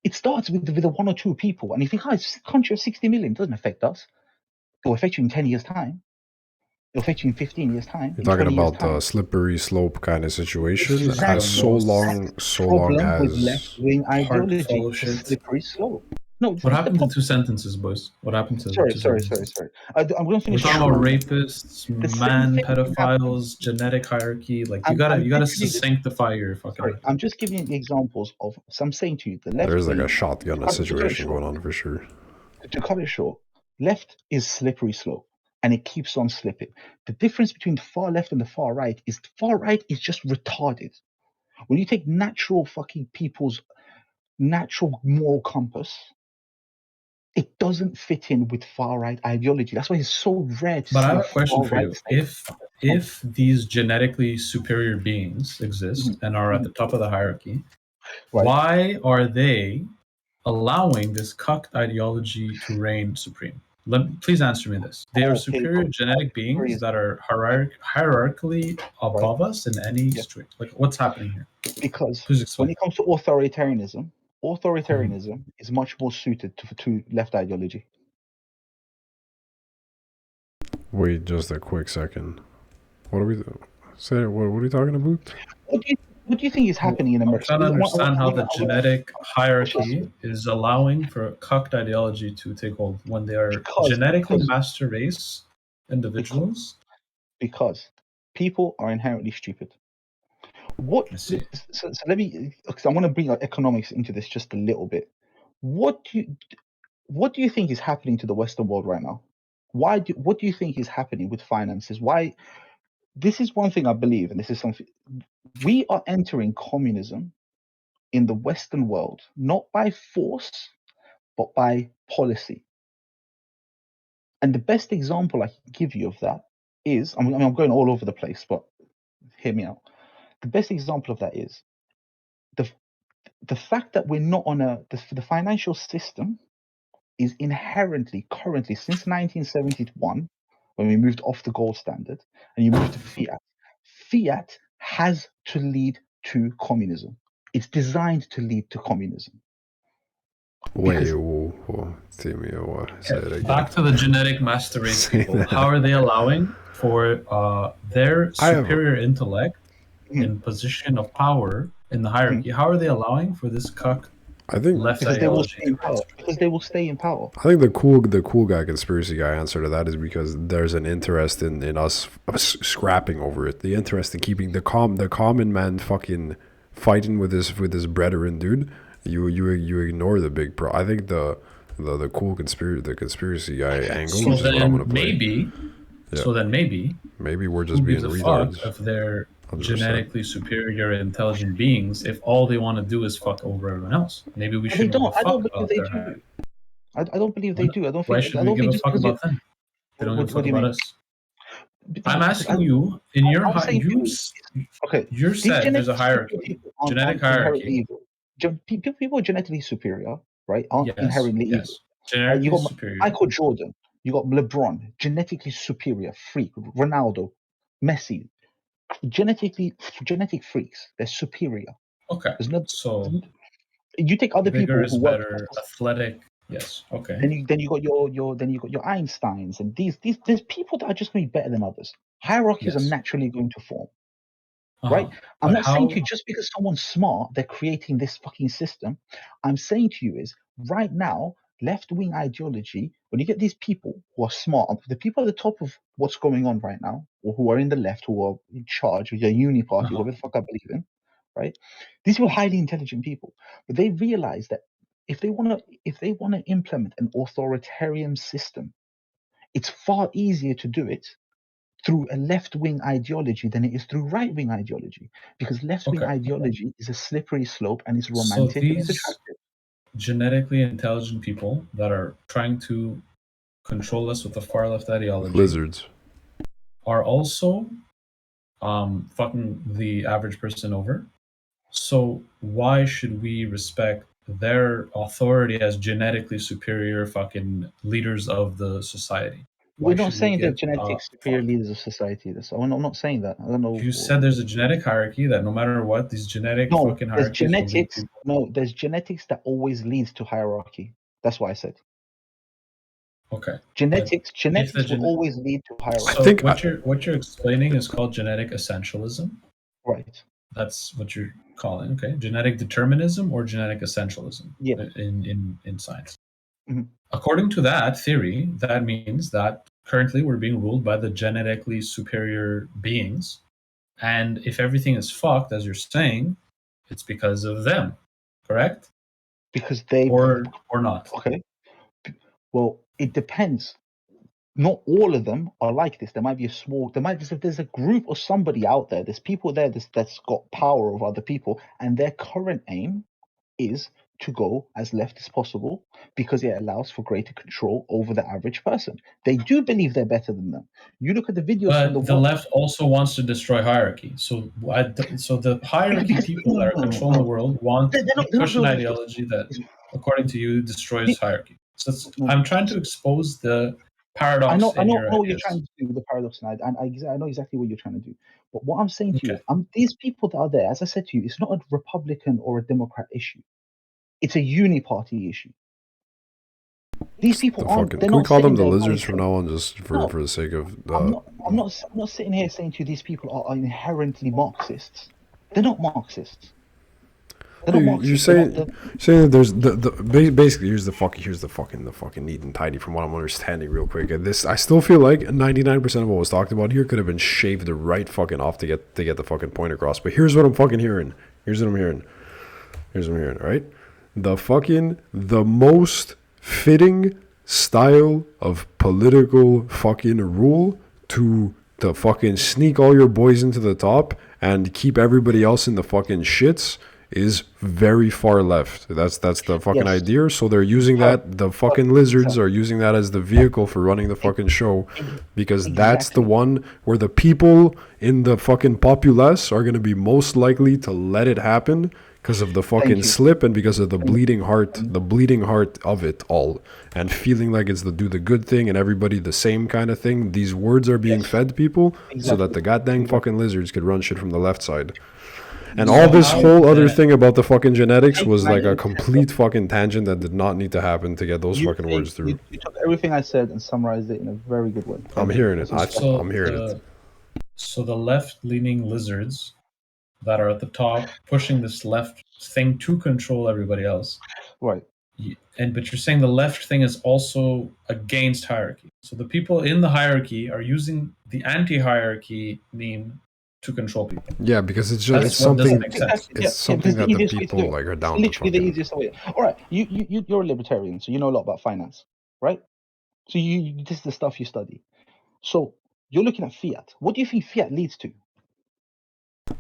It starts with the one or two people, and you think, it's a country of 60 million, it doesn't affect us. It will affect you in 10 years' time. It'll affect you in 15 years' time. You're talking about the slippery slope kind of situation. Exactly. As so long with as left-wing ideology, it's a slippery slope. No, what happened to 2 sentences, boys? What happened to Sorry. 2 sentences? I'm going to finish. We're talking about rapists, pedophiles, genetic hierarchy. Like you gotta sanctify your fucking. Sorry, I'm just giving you the examples of. So I'm saying to you, the left. There's like a shotgun situation going on for sure. To cut it short, left is slippery slope, and it keeps on slipping. The difference between the far left and the far right is the far right is just retarded. When you take natural fucking people's natural moral compass, it doesn't fit in with far right ideology. That's why it's so rare to see. But I have a question for you. If these genetically superior beings exist and are at the top of the hierarchy, why are they allowing this cucked ideology to reign supreme? Please answer me this. They are superior genetic beings that are hierarchically above us in any street. Like, what's happening here? Because when it comes to authoritarianism is much more suited to left ideology. Wait, just a quick second. What are we say? What are you talking about? What do you think is happening in America? I'm trying to understand how the genetic hierarchy is allowing for a cucked ideology to take hold when they are genetically master race individuals. Because people are inherently stupid. So let me, because I want to bring economics into this just a little bit. What do you think is happening to the Western world right now? What do you think is happening with finances? Why? This is one thing I believe, and this is something we are entering communism in the Western world, not by force, but by policy. And the best example I can give you of that is, I'm going all over the place, but hear me out. The best example of that is the fact that we're not on the financial system is inherently currently since 1971, when we moved off the gold standard and you moved to fiat. Fiat has to lead to communism. It's designed to lead to communism. Wait, whoa. Say it again. Back to the genetic master race people. How are they allowing for their superior intellect in position of power in the hierarchy? How are they allowing for this cuck? I think because they will stay in power. Because they will stay in power. I think the cool guy conspiracy guy answer to that is because there's an interest in us scrapping over it. The interest in keeping the common man fucking fighting with his brethren, dude. You ignore the big pro. I think the cool conspiracy guy angle is what I'm gonna play. So then maybe we're just being retards. If they're genetically superior intelligent beings, if all they want to do is fuck over everyone else, maybe we shouldn't give a fuck about their hierarchy. I don't believe they do. I don't think. Why should we give a fuck about them? They don't give a fuck about us. I'm asking you, in your you said there's a hierarchy, genetic hierarchy. People are genetically superior, right? Aren't inherently evil. Genetically you got superior. Michael Jordan, you got LeBron, genetically superior, freak. Ronaldo, Messi, genetic freaks. They're superior. Okay. So you take other people who work better, athletic. Yes. Okay. Then you got your Einsteins, and there's people that are just going to be better than others. Hierarchies are naturally going to form. Right? I'm not saying to you just because someone's smart, they're creating this fucking system. I'm saying to you is right now, left-wing ideology, when you get these people who are smart, the people at the top of what's going on right now, or who are in the left, who are in charge of your uni party, whatever the fuck I believe in, right? These people are highly intelligent people, but they realize that if they want to implement an authoritarian system, it's far easier to do it through a left-wing ideology than it is through right-wing ideology, because left-wing ideology is a slippery slope and it's romantic and it's attractive. Genetically intelligent people that are trying to control us with the far left ideology, lizards, are also fucking the average person over. So why should we respect their authority as genetically superior fucking leaders of the society? We're not should we saying that get genetics superior leaders of society. I'm not saying that. I don't know. You said there's a genetic hierarchy that no matter what, these genetic No, fucking there's hierarchies will lead genetics. people. No, there's genetics that always leads to hierarchy. That's what I said. Okay. Genetics will gene- always lead to hierarchy. So think what you're explaining is called genetic essentialism. Right. That's what you're calling. Okay. Genetic determinism or genetic essentialism. Yeah. In science. Mhm. According to that theory, that means that currently we're being ruled by the genetically superior beings. And if everything is fucked, as you're saying, it's because of them, correct? Because they or not. Okay. Well, it depends. Not all of them are like this. There might be there's a group or somebody out there. There's people there that's got power over other people, and their current aim is to go as left as possible because it allows for greater control over the average person. They do believe they're better than them. You look at the videos from But the left also wants to destroy hierarchy. So the hierarchy people that are controlling the world want to push an ideology that, according to you, destroys hierarchy. So I'm trying to expose the paradox. I know your what you're trying to do with the paradox, and I know exactly what you're trying to do. But what I'm saying to you is, these people that are there, as I said to you, it's not a Republican or a Democrat issue. It's a uni-party issue. These people aren't. Can we call them the lizards from now on, just for the sake of? I'm not sitting here saying to you these people are inherently Marxists. They're not Marxists. You're saying that there's basically here's the fucking neat and tidy from what I'm understanding real quick. And this, I still feel like 99% of what was talked about here could have been shaved right fucking off to get the fucking point across. But here's what I'm fucking hearing. Here's what I'm hearing. Right? The most fitting style of political fucking rule to fucking sneak all your boys into the top and keep everybody else in the fucking shits is very far left. That's the fucking idea. So they're using that. The fucking lizards are using that as the vehicle for running the fucking show, because that's the one where the people in the fucking populace are going to be most likely to let it happen because of the fucking slip and because of the bleeding heart of it all, and feeling like it's the good thing and everybody the same kind of thing. These words are being fed people so that the goddamn fucking lizards could run shit from the left side. And all this whole other thing about the fucking genetics was like a complete fucking tangent that did not need to happen to get those fucking words through. You took everything I said and summarized it in a very good way. I'm hearing it. I'm hearing it. So the left-leaning lizards that are at the top pushing this left thing to control everybody else. Right. But you're saying the left thing is also against hierarchy. So the people in the hierarchy are using the anti-hierarchy meme to control people. Yeah, because it's something that the people like are down to. Literally the easiest way. All right, you're a libertarian, so you know a lot about finance, right? So this is the stuff you study. So you're looking at fiat. What do you think fiat leads to?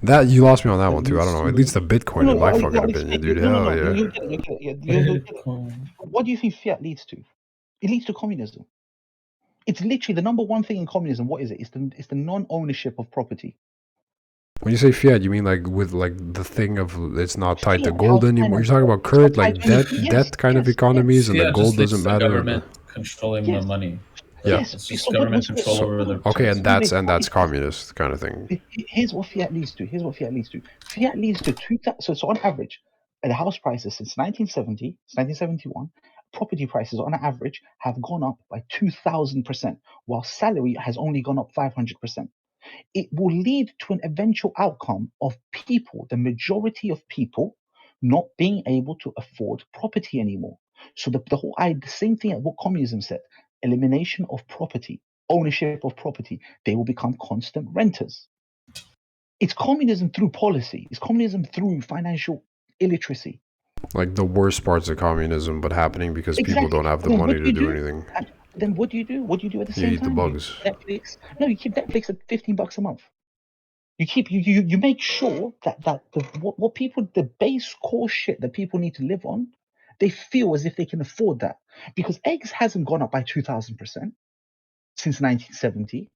That you lost me on that one too. I don't know. It leads to Bitcoin in my fucking opinion, dude. Hell yeah. What do you think fiat leads to? It leads to communism. It's literally the number one thing in communism. What is it? It's the non-ownership of property. When you say fiat, you mean like with like the thing of it's not tied to gold anymore. You're talking about current like debt kind of economies, and the gold doesn't matter. Government controlling the money. Yeah. It's just government control over the. Okay, and that's communist kind of thing. Here's what fiat leads to. Fiat leads to so on average, the house prices since 1971, property prices on average have gone up by 2,000%, while salary has only gone up 500%. It will lead to an eventual outcome of people, the majority of people, not being able to afford property anymore. So the same thing as what communism said: elimination of property, ownership of property. They will become constant renters. It's communism through policy. It's communism through financial illiteracy. Like the worst parts of communism, but happening because people don't have the money to do anything. Then what do you do? What do you do at the same time? You eat the bugs. Netflix. No, you keep Netflix at $15 a month. You make sure that what people, the base core shit that people need to live on, they feel as if they can afford that, because eggs hasn't gone up by 2,000% since 1970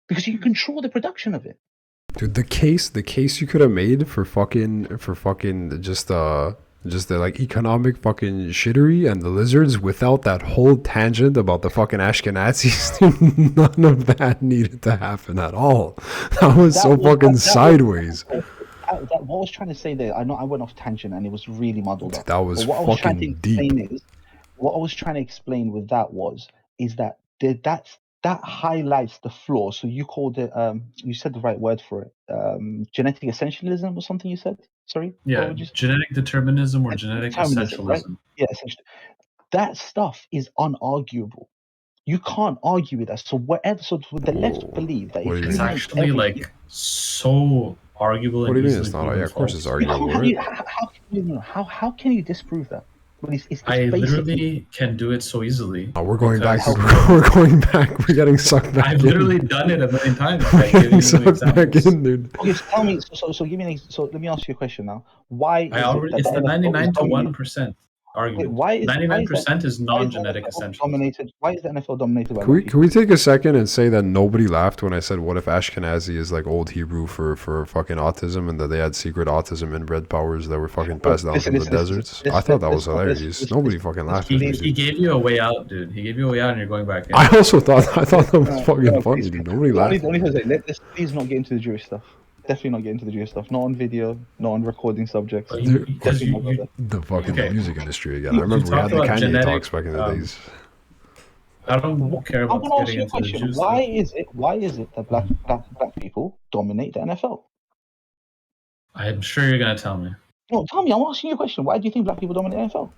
because you can control the production of it. Dude, the case you could have made for fucking just Just the like economic fucking shittery and the lizards without that whole tangent about the fucking Ashkenazis. None of that needed to happen at all. That was so fucking sideways. What I was trying to say there, I know I went off tangent and it was really muddled up. That was but what I was trying to fucking deep. explain is, what I was trying to explain with that is that that highlights the flaw. So you called it, you said the right word for it, genetic essentialism or something. You said, sorry. Yeah, what would you say? genetic determinism or genetic essentialism. Right? Yeah, essentially. That stuff is unarguable. You can't argue with that. So whatever. So the left believe that if it's you actually like so arguable. What and do you mean easily it's not? proven Yeah, of course it's false. arguable. How can you disprove that? When it's I basically, literally can do it so easily. Oh, we're going back. We're going back. We're getting sucked back. I've literally done it a million times. We're getting sucked back in, dude. Okay, so tell me. So give me. So let me ask you a question now. Why it's the 99 to 1% argument. Why is 99% is non-genetic essentialism. Why is the NFL dominated by? Can we take a second and say that nobody laughed when I said, "What if Ashkenazi is like old Hebrew for fucking autism, and that they had secret autism inbred powers that were fucking passed down from the deserts?" I thought that was hilarious. Nobody fucking laughed at me. He gave you a way out, dude. He gave you a way out, and you're going back in. I also thought that was fucking funny, dude. Nobody laughed. Let's please not get into the Jewish stuff. Definitely not get into the Jewish stuff. Not on video, not on recording subjects. The fucking music industry again. I remember we had the Kanye talks back in the days. I don't care about getting into the Jews. Why is it that black people dominate the NFL? I'm sure you're gonna tell me. No, tell me. I'm asking you a question. Why do you think black people dominate the NFL?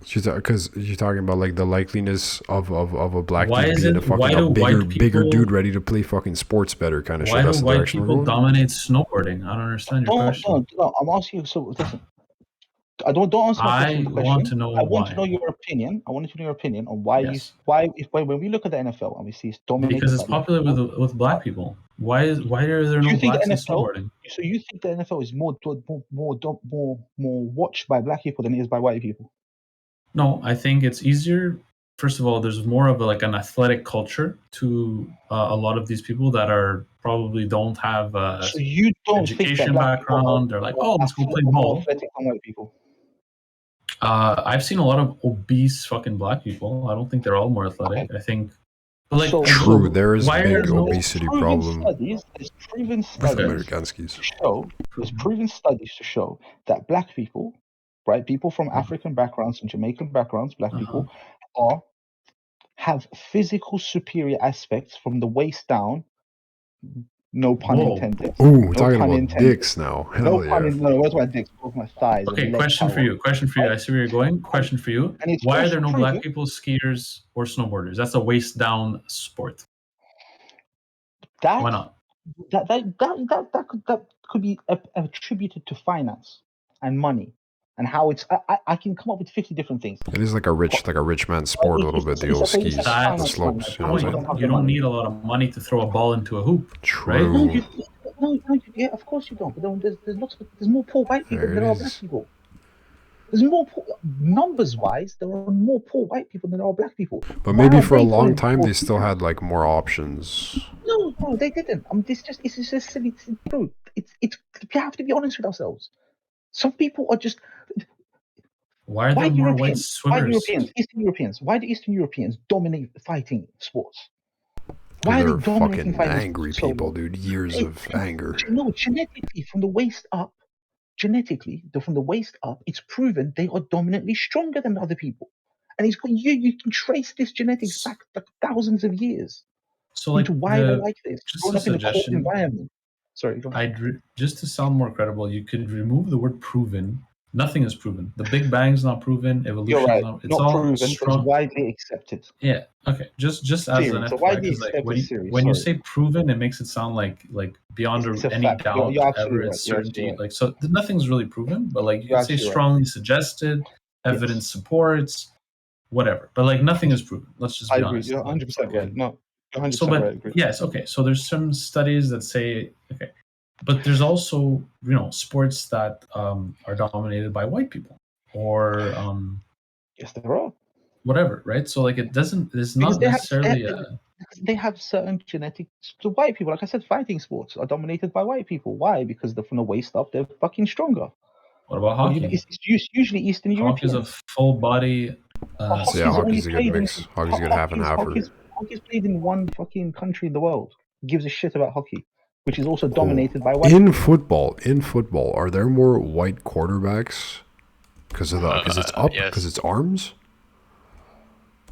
Because you're talking about like the likeliness of a black dude being a fucking bigger dude ready to play fucking sports better kind of shit. That's the direction we're going. Why do white people dominate snowboarding? I don't understand your question. No, I'm asking you. So listen, I don't answer my question. I want to know why. I want to know your opinion. I want to know your opinion on why when we look at the NFL and we see it's dominated because it's popular with black people. Why are there no blacks in snowboarding? So you think the NFL is more watched by black people than it is by white people? No, I think it's easier. First of all, there's more of an athletic culture to a lot of these people that are probably don't have so you don't education background. They're like, oh, let's go play ball. Athletic than white people. I've seen a lot of obese fucking black people. I don't think they're all more athletic. I think, but like, true, there is a big obesity problem. There's proven studies to show that black people, right, people from African backgrounds and Jamaican backgrounds, black people, have physical superior aspects from the waist down. No pun intended. Ooh, we're talking about dicks now. No pun. No, what's my dicks? Both my thighs. Okay, question for you. I see where you're going. Question for you. Why are there no black people skiers or snowboarders? That's a waist down sport. Why not? That could be attributed to finance and money. And how it's, I can come up with 50 different things. It is like a rich man's sport a little bit. The old skis, the slopes. You know what I'm saying? You don't need a lot of money to throw a ball into a hoop, right? No, yeah, of course you don't. But there's more poor white people than there are black people. There's more numbers-wise. There are more poor white people than there are black people. But maybe for a long time they still had like more options. No, they didn't. It's just silly. Bro, it's. We have to be honest with ourselves. Some people are just. Why are there more white swimmers? Eastern Europeans. Why do Eastern Europeans dominate fighting sports? Why are they dominating fucking angry people, dude? Years of anger. No, genetically, from the waist up, it's proven they are dominantly stronger than other people, and you can trace this genetics back thousands of years. So, like, why they're like this? Just a suggestion. Environment. Sorry, go ahead. Just to sound more credible, you could remove the word proven. Nothing is proven. The Big Bang's not proven. Evolution is not. It's all proven. It's widely accepted. Yeah. Okay. Just as an FYI, when you say proven, it makes it sound like beyond any doubt ever. It's certainty. Right. Like, so nothing's really proven, but like you can say strongly suggested, evidence supports, whatever. But like nothing is proven. Let's just be honest. You're 100% right. No. 100% right. Yes. Okay. So there's some studies that say okay. But there's also, sports that are dominated by white people or yes, there are. Whatever, right? So like it's not necessarily they have certain genetics. So white people, like I said, fighting sports are dominated by white people. Why? Because from the waist up, they're fucking stronger. What about Well, hockey? it's usually Eastern Hockey is European. a full body. Hockey's yeah, only hockey's a good played in- mix. Hockey's a good half and halfer. Hockey's played in one fucking country in the world. Who gives a shit about hockey, which is also dominated by white. In football, are there more white quarterbacks? Because it's up, yes. because it's arms.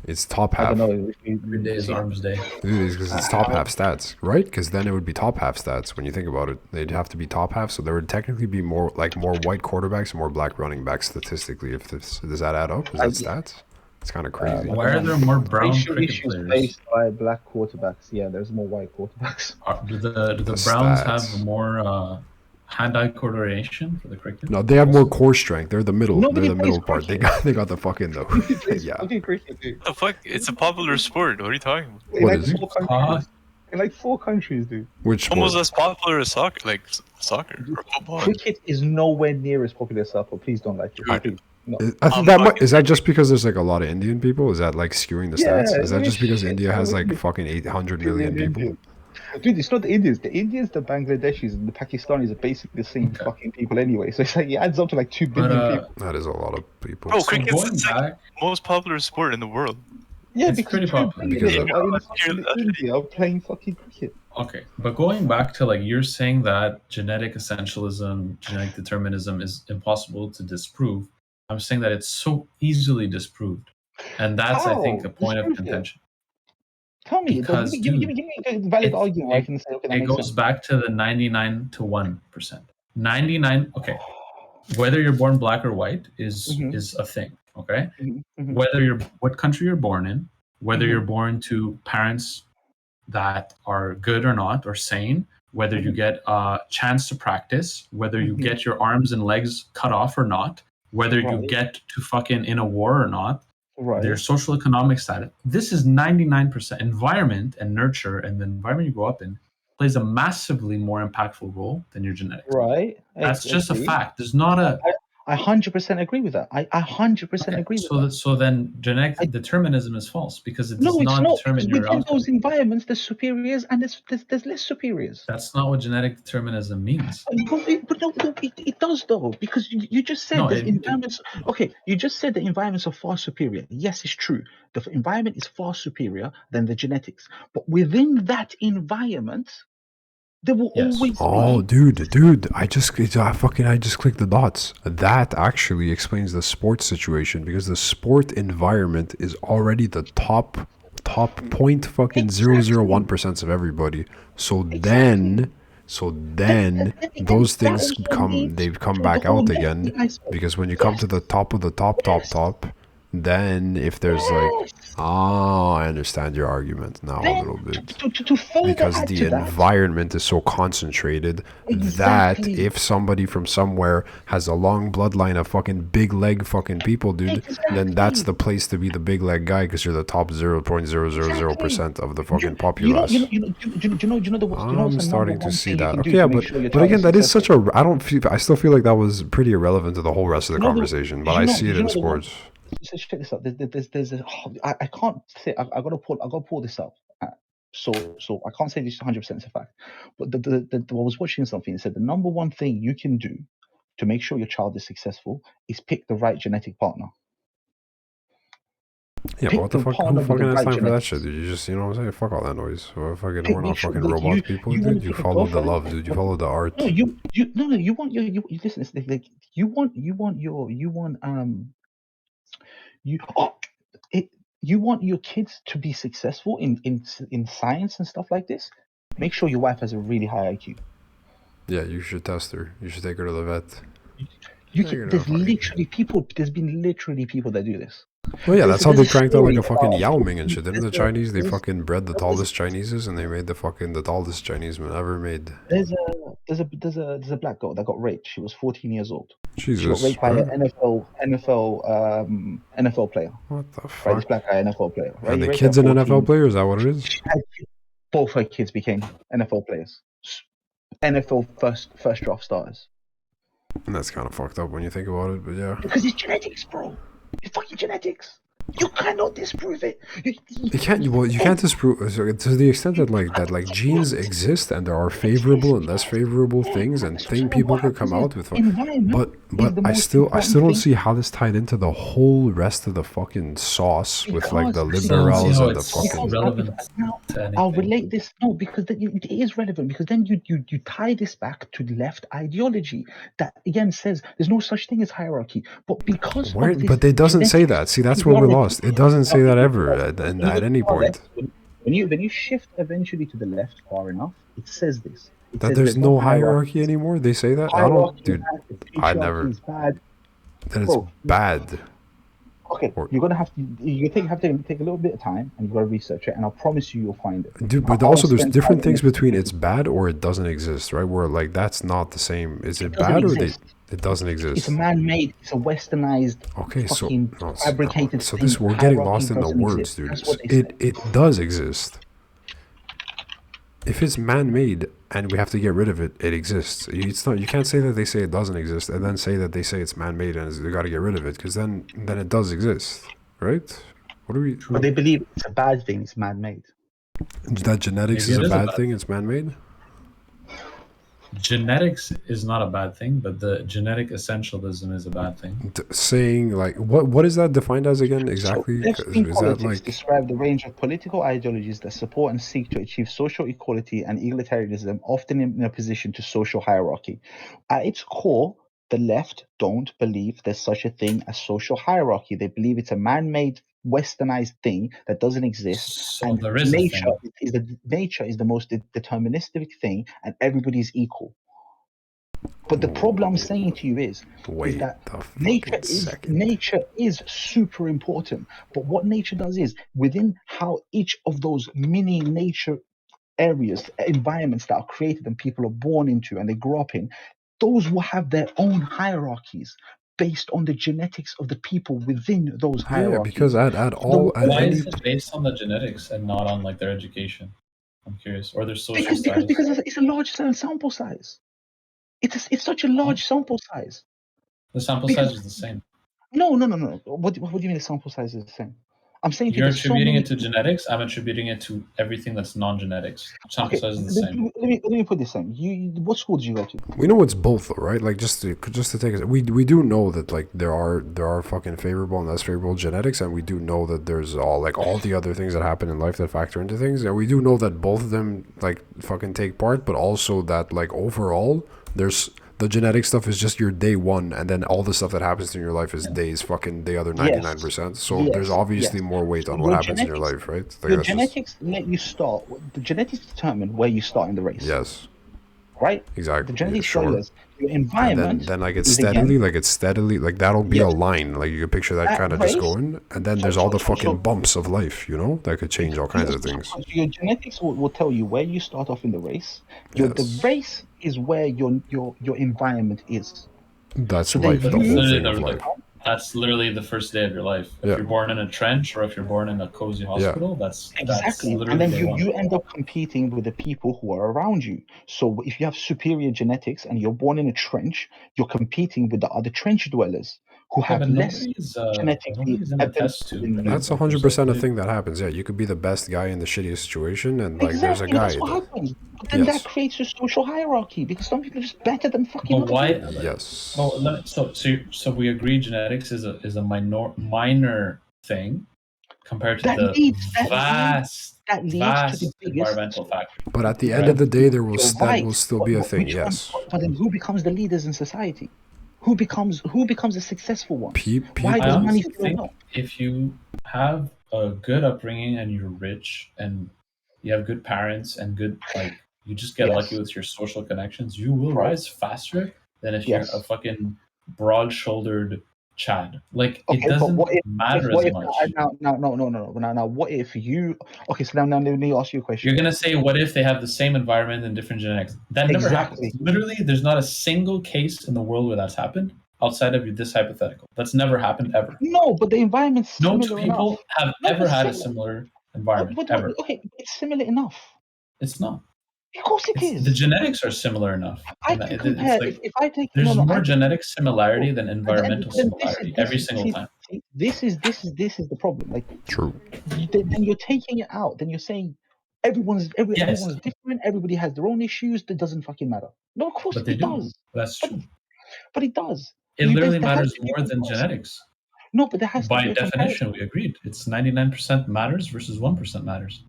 It's top I half. don't know. Every day is Arms Day. Dude, because it's top half stats, right? Because then it would be top half stats when you think about it. They'd have to be top half, so there would technically be more white quarterbacks and more black running backs statistically. If this does that add up? Is that stats? It's kind of crazy. Why are there more brown Racial cricket issues players? faced by black quarterbacks. Yeah, there's more white quarterbacks. Do the The Browns stats. have more hand-eye coordination for the cricket? No, they have more core strength. They're the middle. Nobody They're the middle part. They got the fucking though. Yeah. Okay, cricket, dude. What the fuck? It's a popular sport. What are you talking about? In What like is it? 4 countries. In like 4 countries, dude. Which Almost sport? as popular as soccer, soccer or football. Cricket is nowhere near as popular as soccer. Please don't like it. Dude. Please. No. I think is that just because there's like a lot of Indian people? Is that like skewing the Yeah, stats? Is that just because shit, India has like really. fucking 800 million people? Dude, it's not the Indians. The Indians, the Bangladeshis, and the Pakistanis are basically the same fucking people anyway. So it's like it adds up to like 2 billion people. That is a lot of people. Bro, So cricket's going the second back, most popular sport in the world. Yeah, it's because pretty 2 popular. billion Because in India are playing fucking cricket. okay, but going back to like you're saying that genetic essentialism, genetic determinism is impossible to disprove. I'm saying that it's so easily disproved, and that's I think How? a point of Disprove it. contention. Tell me, Because, give me a valid argument where I can say, okay, that It makes goes sense. back to the 99 to 1%. 99. Okay, whether you're born black or white is a thing. Okay, whether you're what country you're born in, whether you're born to parents that are good or not or sane, whether you get a chance to practice, whether you get your arms and legs cut off or not, whether you get to fucking in a war or not, their social economic status. This is 99%. Environment and nurture and the environment you grow up in plays a massively more impactful role than your genetics. Right. That's just a fact. There's not a. I 100% agree with that. I 100% agree with that. So then genetic determinism is false because it does not determine your within outcome. those environments, there's superiors and there's less superiors. That's not what genetic determinism means. But no, it does though, because you just said environments. Okay, you just said the environments are far superior. Yes, it's true. The environment is far superior than the genetics. But within that environment, there will always Oh, be. dude! I just clicked the dots. That actually explains the sports situation because the sport environment is already the top point fucking 0.001% of everybody. So then those things come back out again because when you come to the top of the top, then if there's like, I understand your argument now a little bit. Because the environment is so concentrated that if somebody from somewhere has a long bloodline of fucking big leg fucking people, dude, then that's the place to be the big leg guy because you're the top 0.000% of the fucking populace. I'm starting to see that. Okay, yeah, but again, that is such a. I still feel like that was pretty irrelevant to the whole rest of the conversation, but I see it in sports. So check this out. I can't say. I gotta pull this up. So I can't say this 100% is a fact. But I was watching something. It said the number one thing you can do to make sure your child is successful is pick the right genetic partner. Yeah, but what the fuck? Who fucking has time for that shit, dude? You just, you know what I'm saying? Fuck all that noise. We're not fucking robot people, dude. You follow the love, dude. You follow the art. No, you want you listen. Like you want your kids to be successful in science and stuff like this. Make sure your wife has a really high IQ. Yeah, you should test her. You should take her to the vet. There's been literally people that do this. Well, yeah, that's how they cranked out like a fucking Yao Ming and shit. Didn't the Chinese? They fucking bred the tallest Chineses and they made the tallest Chinese man ever made. There's a black girl that got raped. She was 14 years old. Jesus. She got raped by an NFL player. What the fuck? Right, this black guy NFL player. Right? And the kids an NFL player? Is that what it is? Both her kids became NFL players. NFL first draft starters. And that's kind of fucked up when you think about it, but yeah. Because it's genetics, bro. It's fucking genetics. You cannot disprove it. You can't. Well, you can't disprove to the extent that like genes exist and there are favorable and less favorable things and people could come out with. Environment But is the I most still important don't thing. see how this tied into the whole rest of the fucking sauce with like the Because- liberals how and the it's fucking. relevant now to I'll anything. relate this because it is relevant, because then you tie this back to left ideology that again says there's no such thing as hierarchy, but because Where, of this but it doesn't say genetic that. See, that's where we're ideology- lost. It doesn't say that ever When you at any go to the point. left, when you shift eventually to the left far enough, it says this. It That says there's no hierarchy anymore. They say that. I Hierarchy don't, is dude. bad, I patriarchy never. is bad. Then it's Bro, bad. Okay, Or- you're gonna have to take a little bit of time, and you gotta research it, and I'll promise you'll find it. Dude, but I'll also there's spend different 5 things minutes- between it's bad or it doesn't exist, right? Where like that's not the same. Is it doesn't bad or exist. it doesn't It's exist? a man-made. It's a westernized, Okay, so fucking no, fabricated. so thing. this we're getting Hierarchy lost in the doesn't words, exist. dude. That's what they say. It does exist. If it's man-made and we have to get rid of it, it exists. It's not. You can't say that they say it doesn't exist and then say that they say it's man-made and they got to get rid of it, because then it does exist, right? What are we? But they believe it's a bad thing. It's man-made. That genetics Maybe is it a is a bad bad thing. It's man-made. Genetics is not a bad thing, but the genetic essentialism is a bad thing. Saying like what is that defined as again exactly? So left-wing Is that politics like describe the range of political ideologies that support and seek to achieve social equality and egalitarianism, often in opposition to social hierarchy. At its core, the left don't believe there's such a thing as social hierarchy. They believe it's a man-made, westernized thing that doesn't exist. So And there is a nature thing. is the most deterministic thing, and everybody's equal. But the problem I'm saying to you is wait that the nature fucking is second. super important. But what nature does is, within how each of those mini nature areas, environments that are created and people are born into and they grow up in, those will have their own hierarchies based on the genetics of the people within those hierarchies. Yeah, because at Why any is it based on the genetics and not on like their education? I'm curious, or their social because status. it's a large sample size. It's such a large sample size. The sample because- size is the same. No. What do you mean the sample size is the same? I'm saying to you, You're there's so attributing many- it to genetics. I'm attributing it to everything that's non-genetics. Sample Okay, size is the same. let me put this in. What school did you go to? we know it's both though, right? Like just to take it, we do know that like there are fucking favorable and less favorable genetics, and we do know that there's all the other things that happen in life that factor into things, and we do know that both of them like fucking take part, but also that like overall there's the genetic stuff is just your day one, and then all the stuff that happens in your life is the other 99%. So Yes, there's obviously yes. more weight on Your what happens in your genetics- life, right? Like Your that's just- genetics let you start. The genetics determine where you start in the race. yes, Right? exactly. The genetics sure. tell you your And environment. then like it's is again- steadily like that'll be a Yes. line, like you can picture that At kind of just race- going, and then there's all the fucking bumps of life, you know, that could change all kinds of things. So your genetics will tell you where you start off in the race. The Yes. race is where your environment is. That's So then life, the you- whole Literally thing of life. That's literally the first day of your life. If Yeah. you're born in a trench or if you're born in a cozy hospital, that's Exactly. literally And then day one. you end up competing with the people who are around you. So if you have superior genetics and you're born in a trench, you're competing with the other trench dwellers who Yeah, have but less genetically nobody's in a test tube. than you. That's 100% a thing that happens. Yeah, you could be the best guy in the shittiest situation, and like there's a Exactly, guy. that's what happens. But then Yes. that creates a social hierarchy because some people are just better than fucking But other why? people. Yes. No, so we agree genetics is a minor thing compared to That the leads to vast the biggest. environmental factor. But at the end of the day, there will You're that right. will still be a But thing. which one- Yes. But then who becomes the leaders in society? Who becomes the successful one? Why I does money honestly flow think out? if you have a good upbringing and you're rich and you have good parents and good you just get Yes. lucky with your social connections, you will Right. rise faster than if Yes. you're a fucking broad-shouldered Chad. Like Okay, it but doesn't what if matter what as if much. now what if you so now let me ask you a question. You're gonna say, what if they have the same environment and different genetics? That never Exactly. happens. Literally, there's not a single case in the world where that's happened outside of this hypothetical. That's never happened ever. No, but the environment's No similar two enough. people have No, ever but had a similar. similar environment ever. Okay, it's similar enough. It's not. Of course it is. The genetics are similar enough. I And can it's compare like if I take there's no, more I- genetic similarity than then environmental this is- similarity this every is- single time. See, this is the problem. Like, True. then you're taking it out. Then you're saying everyone's different. Everybody has their own issues. That doesn't fucking matter. No, of course But they it do. does. That's true. But it does. It literally There has matters to be a more than comparison. genetics. No, but there has to By be a definition, comparison. we agreed. It's 99% matters versus 1% matters.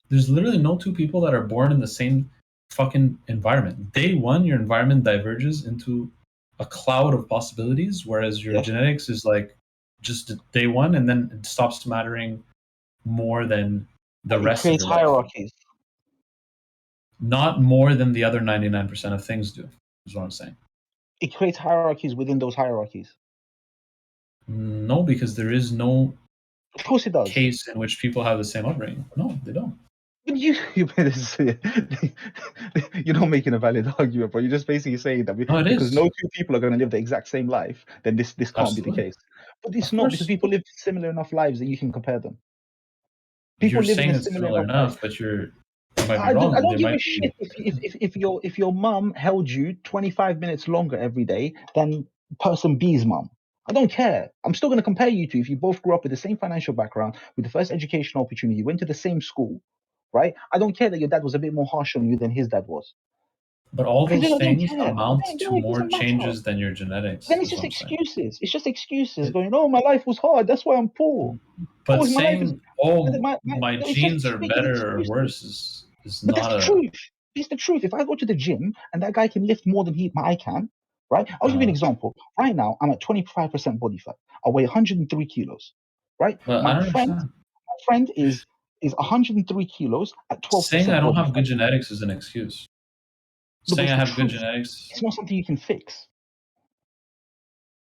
There's literally no two people that are born in the same fucking environment. Day one, your environment diverges into a cloud of possibilities, whereas your genetics is like just day one, and then it stops mattering more than the rest of creates your life. hierarchies. Not more than the other 99% of things do, is what I'm saying. It creates hierarchies within those hierarchies. No, because there is no Of course it does. case in which people have the same upbringing. No, they don't. But you're not making a valid argument, but you're just basically saying that because no two people are going to live the exact same life, then this can't be the case. But it's not, because people live similar enough lives that you can compare them. People live in a similar enough, but you might be wrong. I don't give a shit if your mum held you 25 minutes longer every day than person B's mum. I don't care. I'm still going to compare you two if you both grew up with the same financial background, with the first educational opportunity, you went to the same school, right? I don't care that your dad was a bit more harsh on you than his dad was. But all those things amount to more changes than your genetics. Then it's just excuses. It's just excuses going, oh, my life was hard, that's why I'm poor. But saying, my genes are better or worse is not the truth. It's the truth. If I go to the gym and that guy can lift more than I can, right? I'll give you an example. Right now, I'm at 25% body fat. I weigh 103 kilos, right? But my friend is 103 kilos at 12%. Saying I don't have good genetics is an excuse. Saying I have good genetics. It's not something you can fix.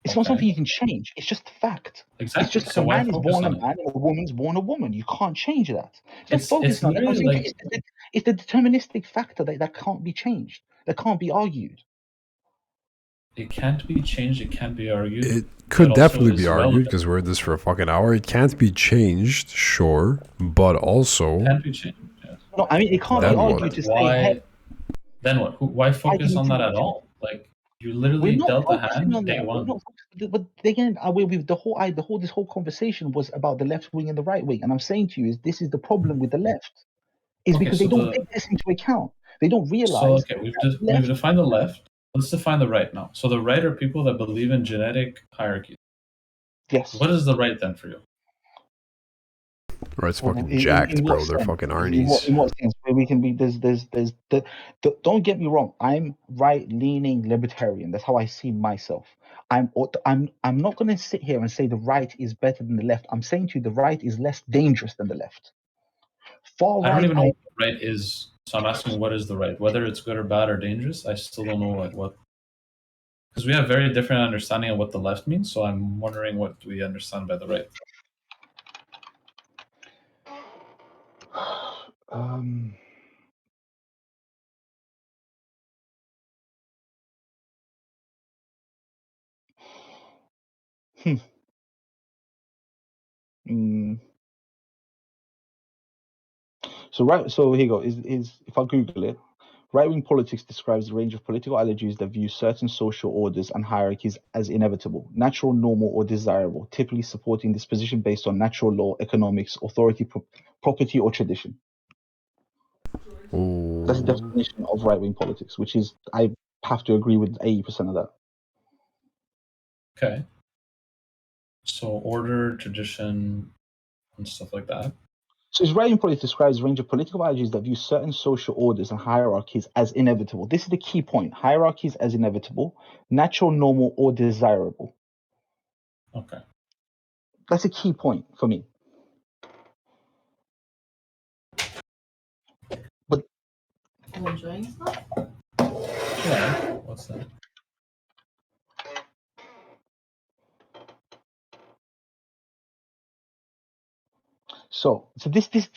It's not something you can change. It's just fact. Exactly. It's just a man is born a man and a woman's born a woman. You can't change that. Just focus on it. It's the deterministic factor that can't be changed. That can't be argued. It can't be changed. It can't be argued. It could definitely be argued, because we're in this for a fucking hour. It can't be changed, sure, but also... It can't be changed. Yes. No, I mean, it can't be argued to say... Then what? Why focus on that at all? Like, you literally dealt a hand day one. But again, with this whole conversation was about the left wing and the right wing, and I'm saying to you this is the problem with the left, is because they don't take this into account. They don't realize. So we've defined the left. Let's define the right now. So the right are people that believe in genetic hierarchy. Yes. What is the right then for you? Right's fucking jacked, bro. They're fucking Arnie's. In what sense? Where we can be, don't get me wrong. I'm right-leaning libertarian. That's how I see myself. I'm not going to sit here and say the right is better than the left. I'm saying to you the right is less dangerous than the left. I don't even know what the right is. So I'm asking, what is the right? Whether it's good or bad or dangerous, I still don't know what. Because we have very different understanding of what the left means. So I'm wondering what we understand by the right. So here you go. If I Google it, right-wing politics describes the range of political ideologies that view certain social orders and hierarchies as inevitable, natural, normal, or desirable, typically supporting this position based on natural law, economics, authority, property, or tradition. Ooh. That's the definition of right-wing politics, which is, I have to agree with 80% of that. Okay. So order, tradition, and stuff like that. So his right-wing politics describes a range of political ideologies that view certain social orders and hierarchies as inevitable. This is the key point. Hierarchies as inevitable, natural, normal, or desirable. Okay. That's a key point for me. But I'm enjoying stuff? Yeah. What's that? So this is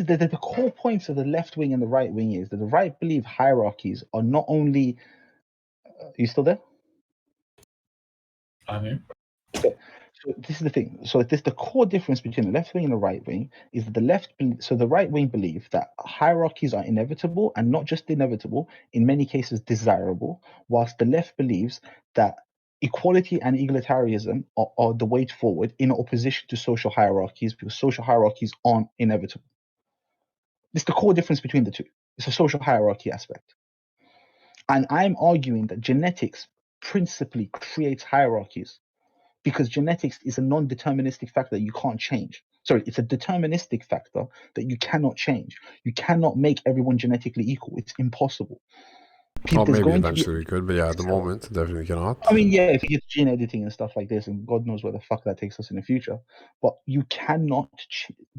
the core points of the left wing and the right wing is that the right believe hierarchies are not only. You still there? I'm here. Okay. So this is the thing. So the core difference between the left wing and the right wing is that the right wing believe that hierarchies are inevitable, and not just inevitable, in many cases desirable, whilst the left believes that equality and egalitarianism are the way forward in opposition to social hierarchies, because social hierarchies aren't inevitable. It's the core difference between the two. It's a social hierarchy aspect. And I'm arguing that genetics principally creates hierarchies, because genetics is a non-deterministic factor that you can't change. Sorry, it's a deterministic factor that you cannot change. You cannot make everyone genetically equal. It's impossible. Oh, There's maybe going to be eventually we could, but yeah, at the moment, definitely cannot. I mean, yeah, if you get gene editing and stuff like this, and God knows where the fuck that takes us in the future. But you cannot,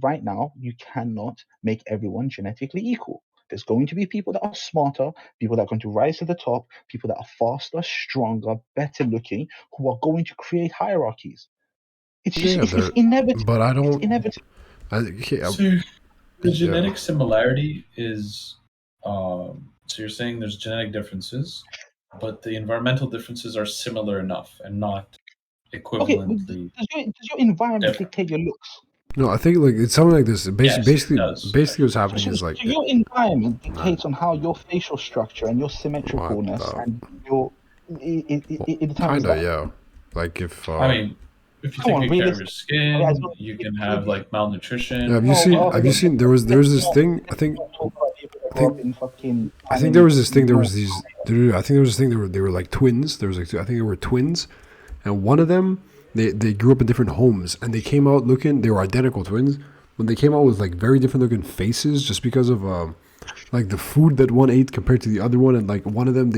right now, you cannot make everyone genetically equal. There's going to be people that are smarter, people that are going to rise to the top, people that are faster, stronger, better looking, who are going to create hierarchies. It's just, Yeah, it's inevitable. but I It's don't. inevitable. So the Yeah. genetic similarity is so you're saying there's genetic differences, but the environmental differences are similar enough and not Okay, equivalently does your environment different. dictate your looks? No, I think like it's something like this. Yes, Basically, it does. basically, what's happening So is like, your environment dictates on how your facial structure and your symmetricalness What and your it determines kinda, that. yeah. Like if I mean, if you Come take on, good care of realistic. your skin, you can have like malnutrition. yeah, have you No, seen? well, Have you seen? There was this thing. I think. Let's not talk about people that I grow think- up in fucking. I think there was this thing. There was these. I think there was this thing. They were like twins. There was like I think they were twins, and one of them they grew up in different homes, and they came out looking. They were identical twins, but they came out with like very different looking faces, just because of like the food that one ate compared to the other one, and like one of them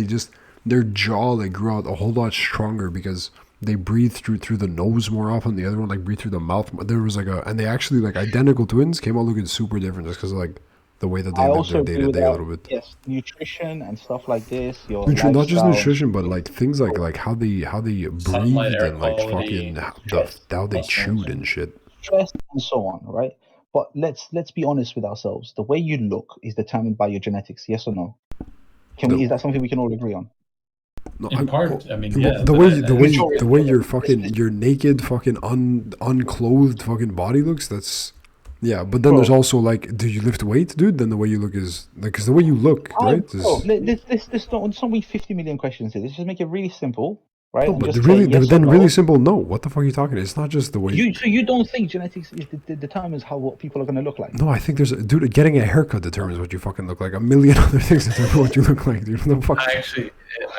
their jaw like grew out a whole lot stronger because they breathed through the nose more often. The other one like breathed through the mouth. There was like and they actually like identical twins came out looking super different just because of like the way that they I live also their day agree to with day a that. little bit. Yes, nutrition and stuff like this. Your Not just lifestyle, nutrition, but like things like how they Sunlight, breathed air and like quality, fucking stress, how they muscles. chewed and shit. stress, and so on. Right. But let's be honest with ourselves. The way you look is determined by your genetics. Yes or no? No. Is that something we can all agree on? No, In part, I mean, yeah. the but way your naked fucking unclothed fucking body looks. That's yeah. But then Bro. there's also like, do you lift weight, dude? Then the way you look is like, because the way you look, right? Let's not be 50 million questions here. Let's just make it really simple, right? No, And but just really, say yes or then no. really simple. No, what the fuck are you talking? It's not just the way. So you don't think genetics is determines what people are going to look like? No, I think dude, getting a haircut determines what you fucking look like. A million other things determine what you look like, dude. What the fuck?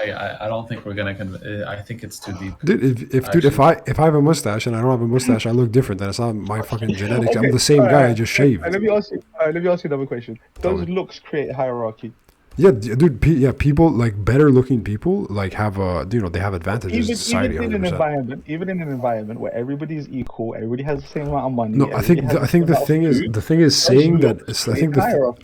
I don't think we're gonna. I think it's too deep. Dude, if I have a mustache and I don't have a mustache, I look different. Then it's not my fucking genetics. I'm the same guy. I just shaved. Let me ask you another question. Tell Does me. looks create hierarchy? Yeah, dude. People like better looking people like have they have advantages in society. Even 100%. in an environment where everybody is equal, everybody has the same amount of money. No, I think the thing is saying that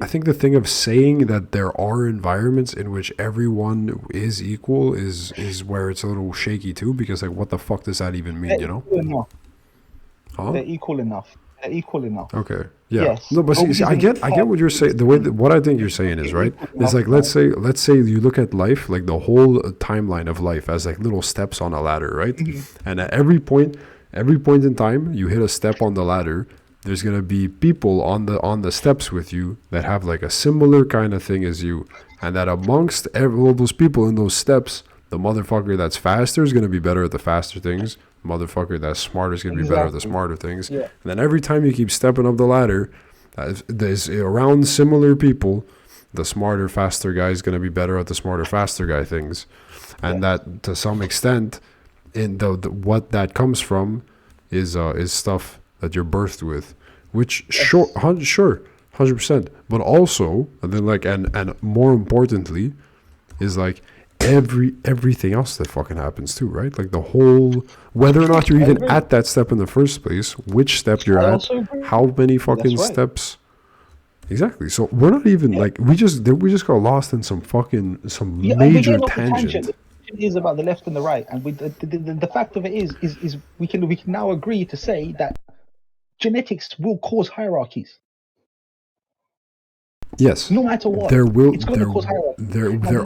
I think the thing of saying that there are environments in which everyone is equal is where it's a little shaky too, because like what the fuck does that even mean, you know? Huh? They're equal enough. They're equal enough. Okay. Yeah. Yes. No, but see, I get what you're saying. The way what I think you're saying is right. It's like let's say you look at life, like the whole timeline of life as like little steps on a ladder, right? Mm-hmm. And at every point in time, you hit a step on the ladder. There's gonna be people on the steps with you that have like a similar kind of thing as you, and that amongst all those people in those steps, the motherfucker that's faster is gonna be better at the faster things. Motherfucker that's smarter is going to be better at the smarter things. Yeah. And then every time you keep stepping up the ladder, there's around similar people, the smarter, faster guy is going to be better at the smarter, faster guy things. And that to some extent, in the what that comes from is stuff that you're birthed with, which sure, 100%. But also, and then like and more importantly, is like everything else that fucking happens too, right? Like the whole, whether or not you're even at that step in the first place, which step you're at, how many fucking steps. Exactly. So we're not even like we just got lost in some major tangent. It is about the left and the right, and the fact of it is we can now agree to say that genetics will cause hierarchies. Yes. No matter what, there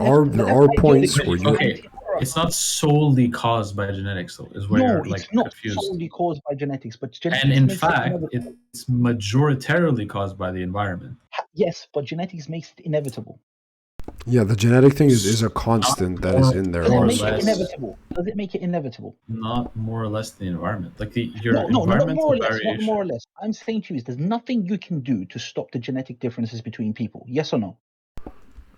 are points where you. Okay, it's not solely caused by genetics, though. Is where you're like it's not confused. solely caused by genetics, but genetics. And in fact, it's majoritarily caused by the environment. Yes, but genetics makes it inevitable. Yeah, the genetic thing is a constant that is in there Does it More or make it also. less. inevitable? Does it make it inevitable? Not more or less the environment. Like your No, not more environmental or less. Not variation. more or less. I'm saying to you is there's nothing you can do to stop the genetic differences between people. Yes or no?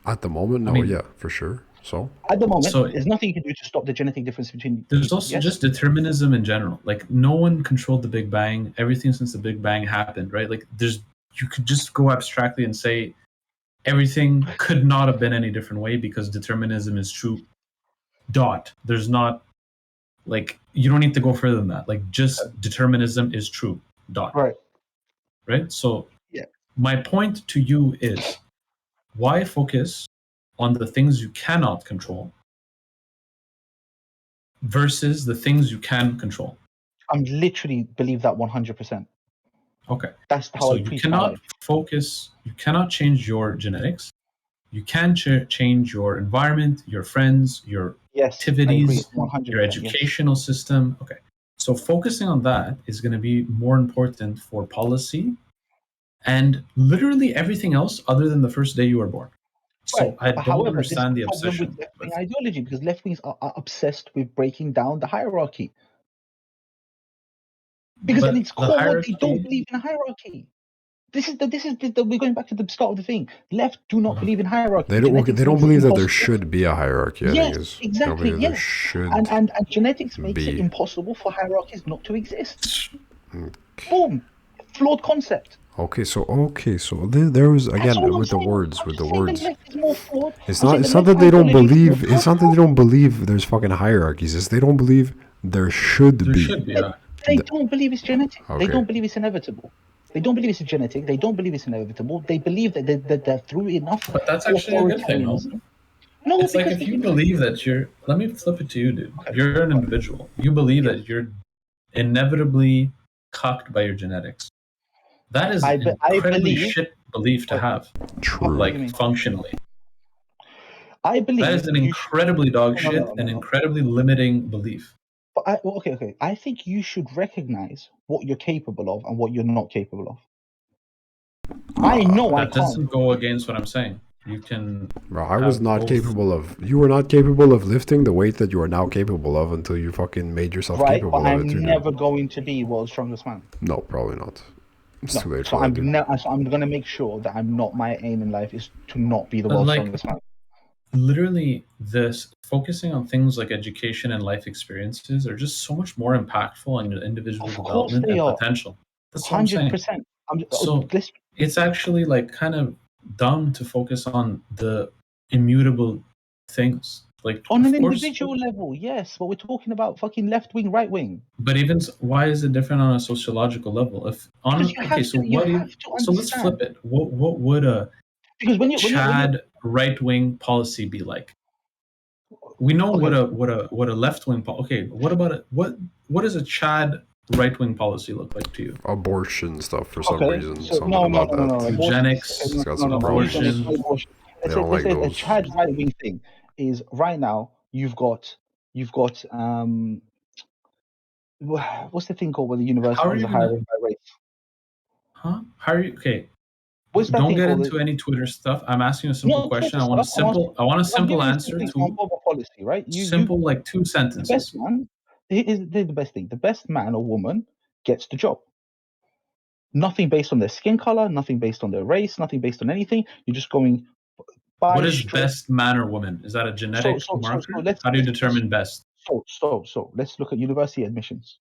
At the moment, no, mean- yeah, for sure. So At the moment, So- there's nothing you can do to stop the genetic difference between There's people. also Yes? just determinism in general. Like no one controlled the Big Bang. Everything since the Big Bang happened, right? Like you could just go abstractly and say everything could not have been any different way because determinism is true. Dot. There's not like you don't need to go further than that. Like just determinism is true. Dot. Right. Right? So Yeah. my point to you is why focus on the things you cannot control versus the things you can control. I'm literally believe that 100%. Okay. That's how So I you preach my cannot life. focus, you cannot change your genetics. You can change your environment, your friends, your Yes, activities, I agree. 100%. your educational system. Okay. So focusing on that is going to be more important for policy and literally everything else other than the first day you were born. So Right. I But don't however, this is understand the the problem with obsession. left-wing ideology because left-wings are obsessed with breaking down the hierarchy. Because But at its the core, they hierarchy, don't believe in a hierarchy. We're going back to the start of the thing. Left do not believe in hierarchy. they don't. Okay, Genetics they don't makes it believe that there impossible. should be a hierarchy. I Yes, think is they don't exactly. believe there Yes, should. and genetics makes it be. impossible for hierarchies not to exist. Okay. Boom, flawed concept. Okay, so there was That's again all I'm with the saying. words, I'm with just the saying the words. left is more flawed. It's I'm not. saying It's the not that left they don't ideology is more believe. It's not that they don't believe there's fucking hierarchies. It's they don't believe there should there be. should be a They don't believe it's genetic. They Okay. don't believe it's inevitable. They don't believe it's genetic. They don't believe it's inevitable. They believe that they're through enough But that's actually a good thing, no? authoritarianism. No, It's like because if you believe that let me flip it to you, dude. You're an individual. You believe that you're inevitably cucked by your genetics. That is an incredibly believe- shit belief to have, True. What do you mean? like functionally. I believe That is an you incredibly dog No, shit no, and no. incredibly limiting belief. But okay. I think you should recognize what you're capable of and what you're not capable of. I know I That can't. doesn't go against what I'm saying. You can. Bro, I was have not both. capable of. You were not capable of lifting the weight that you are now capable of until you fucking made yourself Right, capable but of I'm it. Too, never dude. going to be world's strongest man. No, probably not. It's No. too late So for that, dude. I'm going to make sure that I'm not. My aim in life is to not be the But world's like- strongest man. Literally, this focusing on things like education and life experiences are just so much more impactful on your individual Of course development they and are. potential. That's what I'm saying. 100%. So- It's actually like kind of dumb to focus on the immutable things. Like on of an course, individual level, yes, but we're talking about fucking left wing, right wing. but even why is it different on a sociological level? If on Because you okay, have so to- you what? have to So let's flip understand. it. What would a Because when you Chad right wing policy be like? We know Okay. what a left wing okay. What about it? What does a Chad right wing policy look like to you? Abortion stuff for some Okay, reason. so Something no, about that. abortion- Eugenics, It's got some abortion. problems. They don't like Let's say a those. Chad right wing thing is right now. You've got what's the thing called where the How are universities you are gonna- hiring by race? Huh? How are you okay? What's that Don't thing get called? into any Twitter stuff. I'm asking you a simple No, question. Twitter I want a stuff, I'm simple. I want a I'm simple giving you answer an to example of a policy, right? simple, like 2 The sentences. best man is the best thing. The best man or woman gets the job. Nothing based on their skin color, nothing based on their race, nothing based on anything. You're just going by What is straight. best man or woman? Is that a genetic marker? How do you determine best? So let's look at university admissions.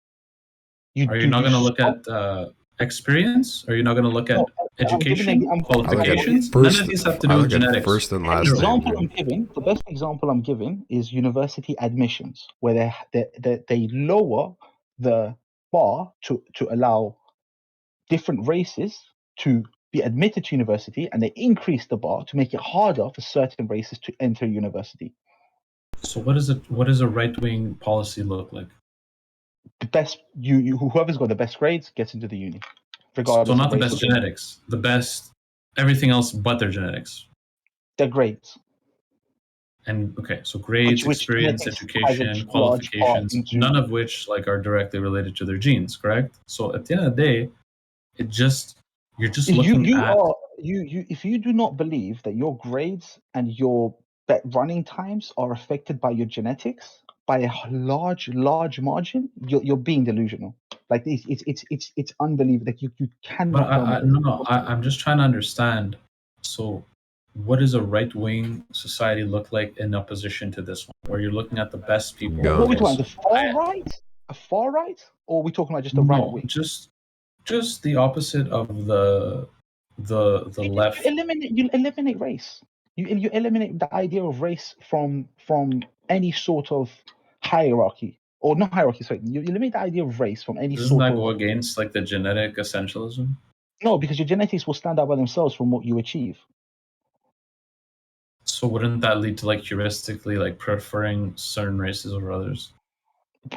Are you not going to look stop- at experience? Are you not going to look at No, I'm giving education, I'm- qualifications? I look at None of these have to do I with look at genetics. first and The last name. example Dude. I'm giving, the best example I'm giving is university admissions, where they lower the bar to allow different races to be admitted to university, and they increase the bar to make it harder for certain races to enter university. So what does a right wing policy look like? The best whoever's got the best grades gets into the uni, regardless So not of the race best or genetics, the best everything else but their genetics. their grades. And okay, so grades, Which experience, genetics has a education, large part qualifications, into- none of which like are directly related to their genes, correct? So at the end of the day, you're just looking You at are if you do not believe that your grades and your running times are affected by your genetics by a large margin, you're being delusional. Like it's unbelievable that you But cannot tell me. I'm just trying to understand. So, what does a right-wing society look like in opposition to this one, where you're looking at the best people? Guns. What are we talking most- about? The far right? A far right? Or are we talking about just a right No, wing? just the opposite of the left. You eliminate race. You eliminate the idea of race from any sort of hierarchy, or not hierarchy. Sorry, you eliminate the idea of race from any Doesn't sort that of go against like the genetic essentialism? no, because your genetics will stand out by themselves from what you achieve. So wouldn't that lead to like heuristically like preferring certain races over others?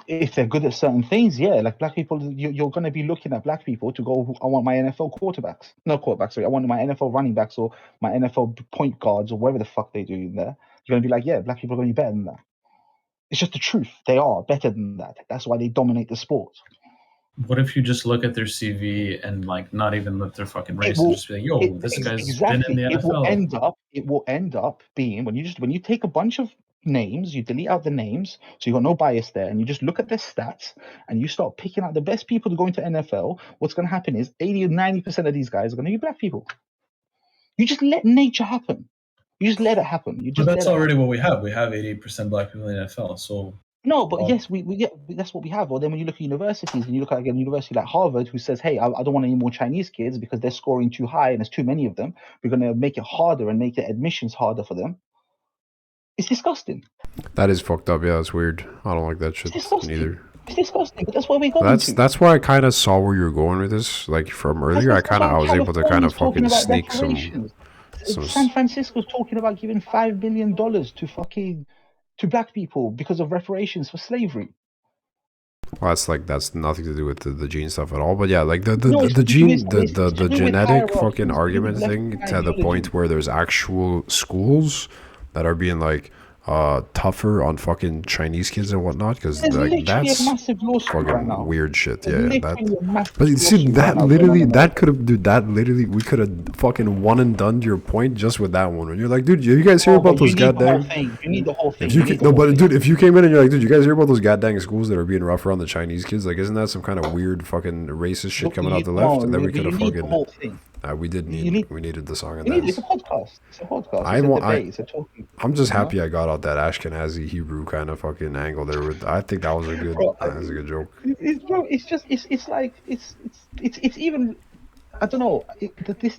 If they're good at certain things, yeah, like black people, you're going to be looking at black people to go. I want my NFL quarterbacks, no quarterbacks. Sorry, I want my NFL running backs or my NFL point guards or whatever the fuck they do in there. You're going to be like, yeah, black people are going to be better than that. It's just the truth. They are better than that. That's why they dominate the sport. What if you just look at their CV and like not even look their fucking race It will- and just be like, yo, this guy's exactly. been in the It will NFL. end up being when you take a bunch of names, you delete out the names, so you got no bias there, and you just look at their stats and you start picking out the best people to go into NFL. What's going to happen is 80 or 90% of these guys are going to be black people. You just let nature happen. You just let it happen. You But just that's let it already happen. what we have. We have 80% black people in the NFL. So No, but Oh. yes, we get that's what we have. Or then when you look at universities and you look at a university like Harvard, who says, "Hey, I don't want any more Chinese kids because they're scoring too high and there's too many of them. We're going to make it harder and make the admissions harder for them." It's disgusting. That is fucked up. Yeah, it's weird. I don't like that It's shit disgusting. neither. It's disgusting. But that's where we're going to. That's why I kind of saw where you're going with this. Like from earlier, I was able to kind of talking fucking about sneak some. reparations. San Francisco's talking about giving $5 million to black people because of reparations for slavery. Well, that's nothing to do with the gene stuff at all. But yeah, like the No, it's the to do gene with- it's to the do with genetic hierarchy, fucking it's to do with argument left thing to the ideology. point where there's actual schools that are being like tougher on fucking Chinese kids and whatnot because There's like literally that's a massive lawsuit right fucking now. weird shit. There's Yeah, literally that. a massive But you see, lawsuit that right now going literally, on in that could have, dude, that literally, we could have fucking one and done your point just with that one. When you're like, dude, you guys hear No, about but you those need the whole goddamn. thing. You need the whole thing. If you You need can, the no, whole but thing. dude, if you came in and you're like, dude, you guys hear about those goddamn schools that are being rough around the Chinese kids? Like, isn't that some kind of weird fucking racist shit Look, coming you out the need- left? no, And then we you could have need the fucking. whole thing. We did You need- we needed the song and You need, it's dance. a podcast. It's a podcast. I It's a want- I- debate. It's a talking. I'm just you know? happy I got out that Ashkenazi Hebrew kind of fucking angle there. With I think that was a good, Bro, that was a good joke. It's like it's even. I don't know.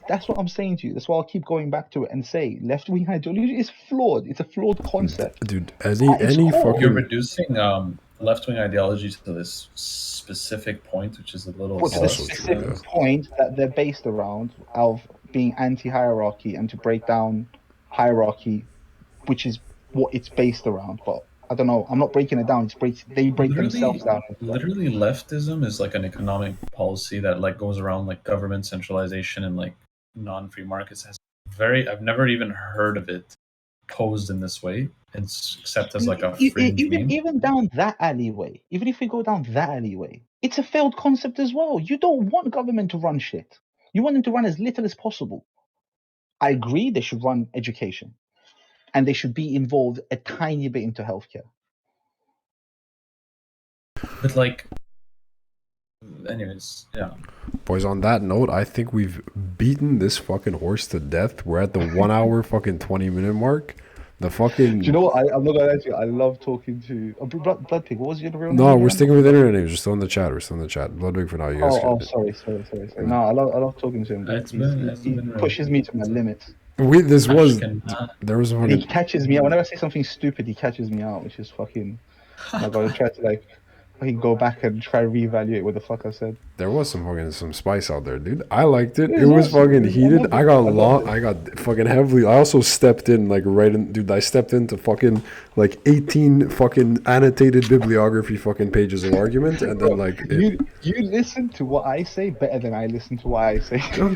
That's what I'm saying to you. That's why I'll keep going back to it and say left wing ideology is flawed. It's a flawed concept. Dude, its any core. fucking. you're reducing left-wing ideology to this specific point, which is a little But to the Also sus. true, specific yeah. point that they're based around of being anti-hierarchy and to break down hierarchy, which is what it's based around. But I don't know. I'm not breaking it down. They break themselves down. Literally, leftism is like an economic policy that like goes around like government centralization and like non-free markets. I've never even heard of it posed in this way, except as like a fringe meme. Even down that alleyway, even if we go down that alleyway, it's a failed concept as well. You don't want government to run shit. You want them to run as little as possible. I agree they should run education and they should be involved a tiny bit into healthcare. But like, anyways, yeah. Boys, on that note, I think we've beaten this fucking horse to death. We're at the 1 hour fucking 20-minute mark. The fucking. Do you know what? I'm not gonna lie to you. I love talking to Blood Pig. What was your real name? No, we're again? sticking with internet names. We're still in the chat. We're still in the chat. Bloodwig for now. You guys. Sorry. No, I love talking to him. It's He been pushes me to my limits. This was. Ashken- There was a And he fucking. catches me out. Whenever I say something stupid, he catches me out, which is fucking. I gotta try to like, fucking go back and try to reevaluate what the fuck I said. There was some spice out there, dude. I liked it. Yeah, It was awesome, fucking dude. heated. I got loved it. I got fucking heavily. I also stepped in like right in, dude. I stepped into fucking like 18 fucking annotated bibliography fucking pages of argument, and then like it, You listen to what I say better than I listen to what I say. I'm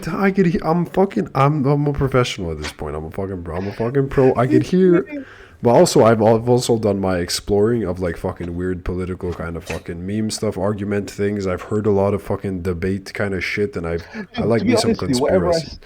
a professional at this point. I'm a fucking pro. I could hear, but also I've also done my exploring of like fucking weird political kind of fucking meme stuff, argument things. I've heard a lot of fucking debate kind of shit, and I like To be me some honest with you, whatever I conspiracy.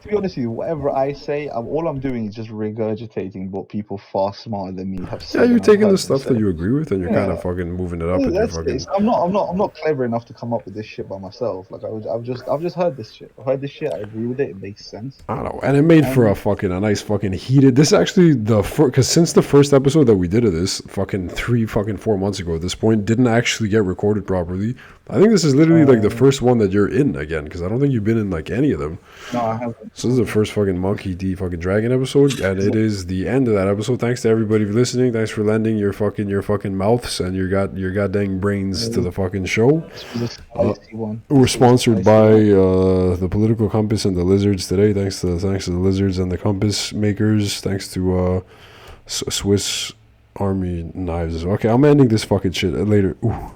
be honest with you, whatever I say, all I'm doing is just regurgitating what people far smarter than me have Yeah, said. you're and I've taking heard the them stuff say. that you agree with, and you're kind of Yeah. fucking moving it up, and you're That's fucking. it. I'm not clever enough to come up with this shit by myself. Like I've just heard this shit. I've heard this shit. I agree with it. It makes sense. I don't know, and it made for a nice fucking heated. This is actually the first, because since the first episode that we did of this, fucking 4 months ago at this point, didn't actually get recorded properly. I think this is literally like the first one that you're in again, because I don't think you've been in like any of them. No, I haven't. So this is the first fucking Monkey D fucking Dragon episode, and it is the end of that episode. Thanks to everybody for listening. Thanks for lending your fucking mouths and your goddamn brains to the fucking show. This was a spicy one. We're sponsored by the Political Compass and the Lizards today. Thanks to the Lizards and the Compass makers. Thanks to Swiss Army knives. Okay, I'm ending this fucking shit later. Ooh.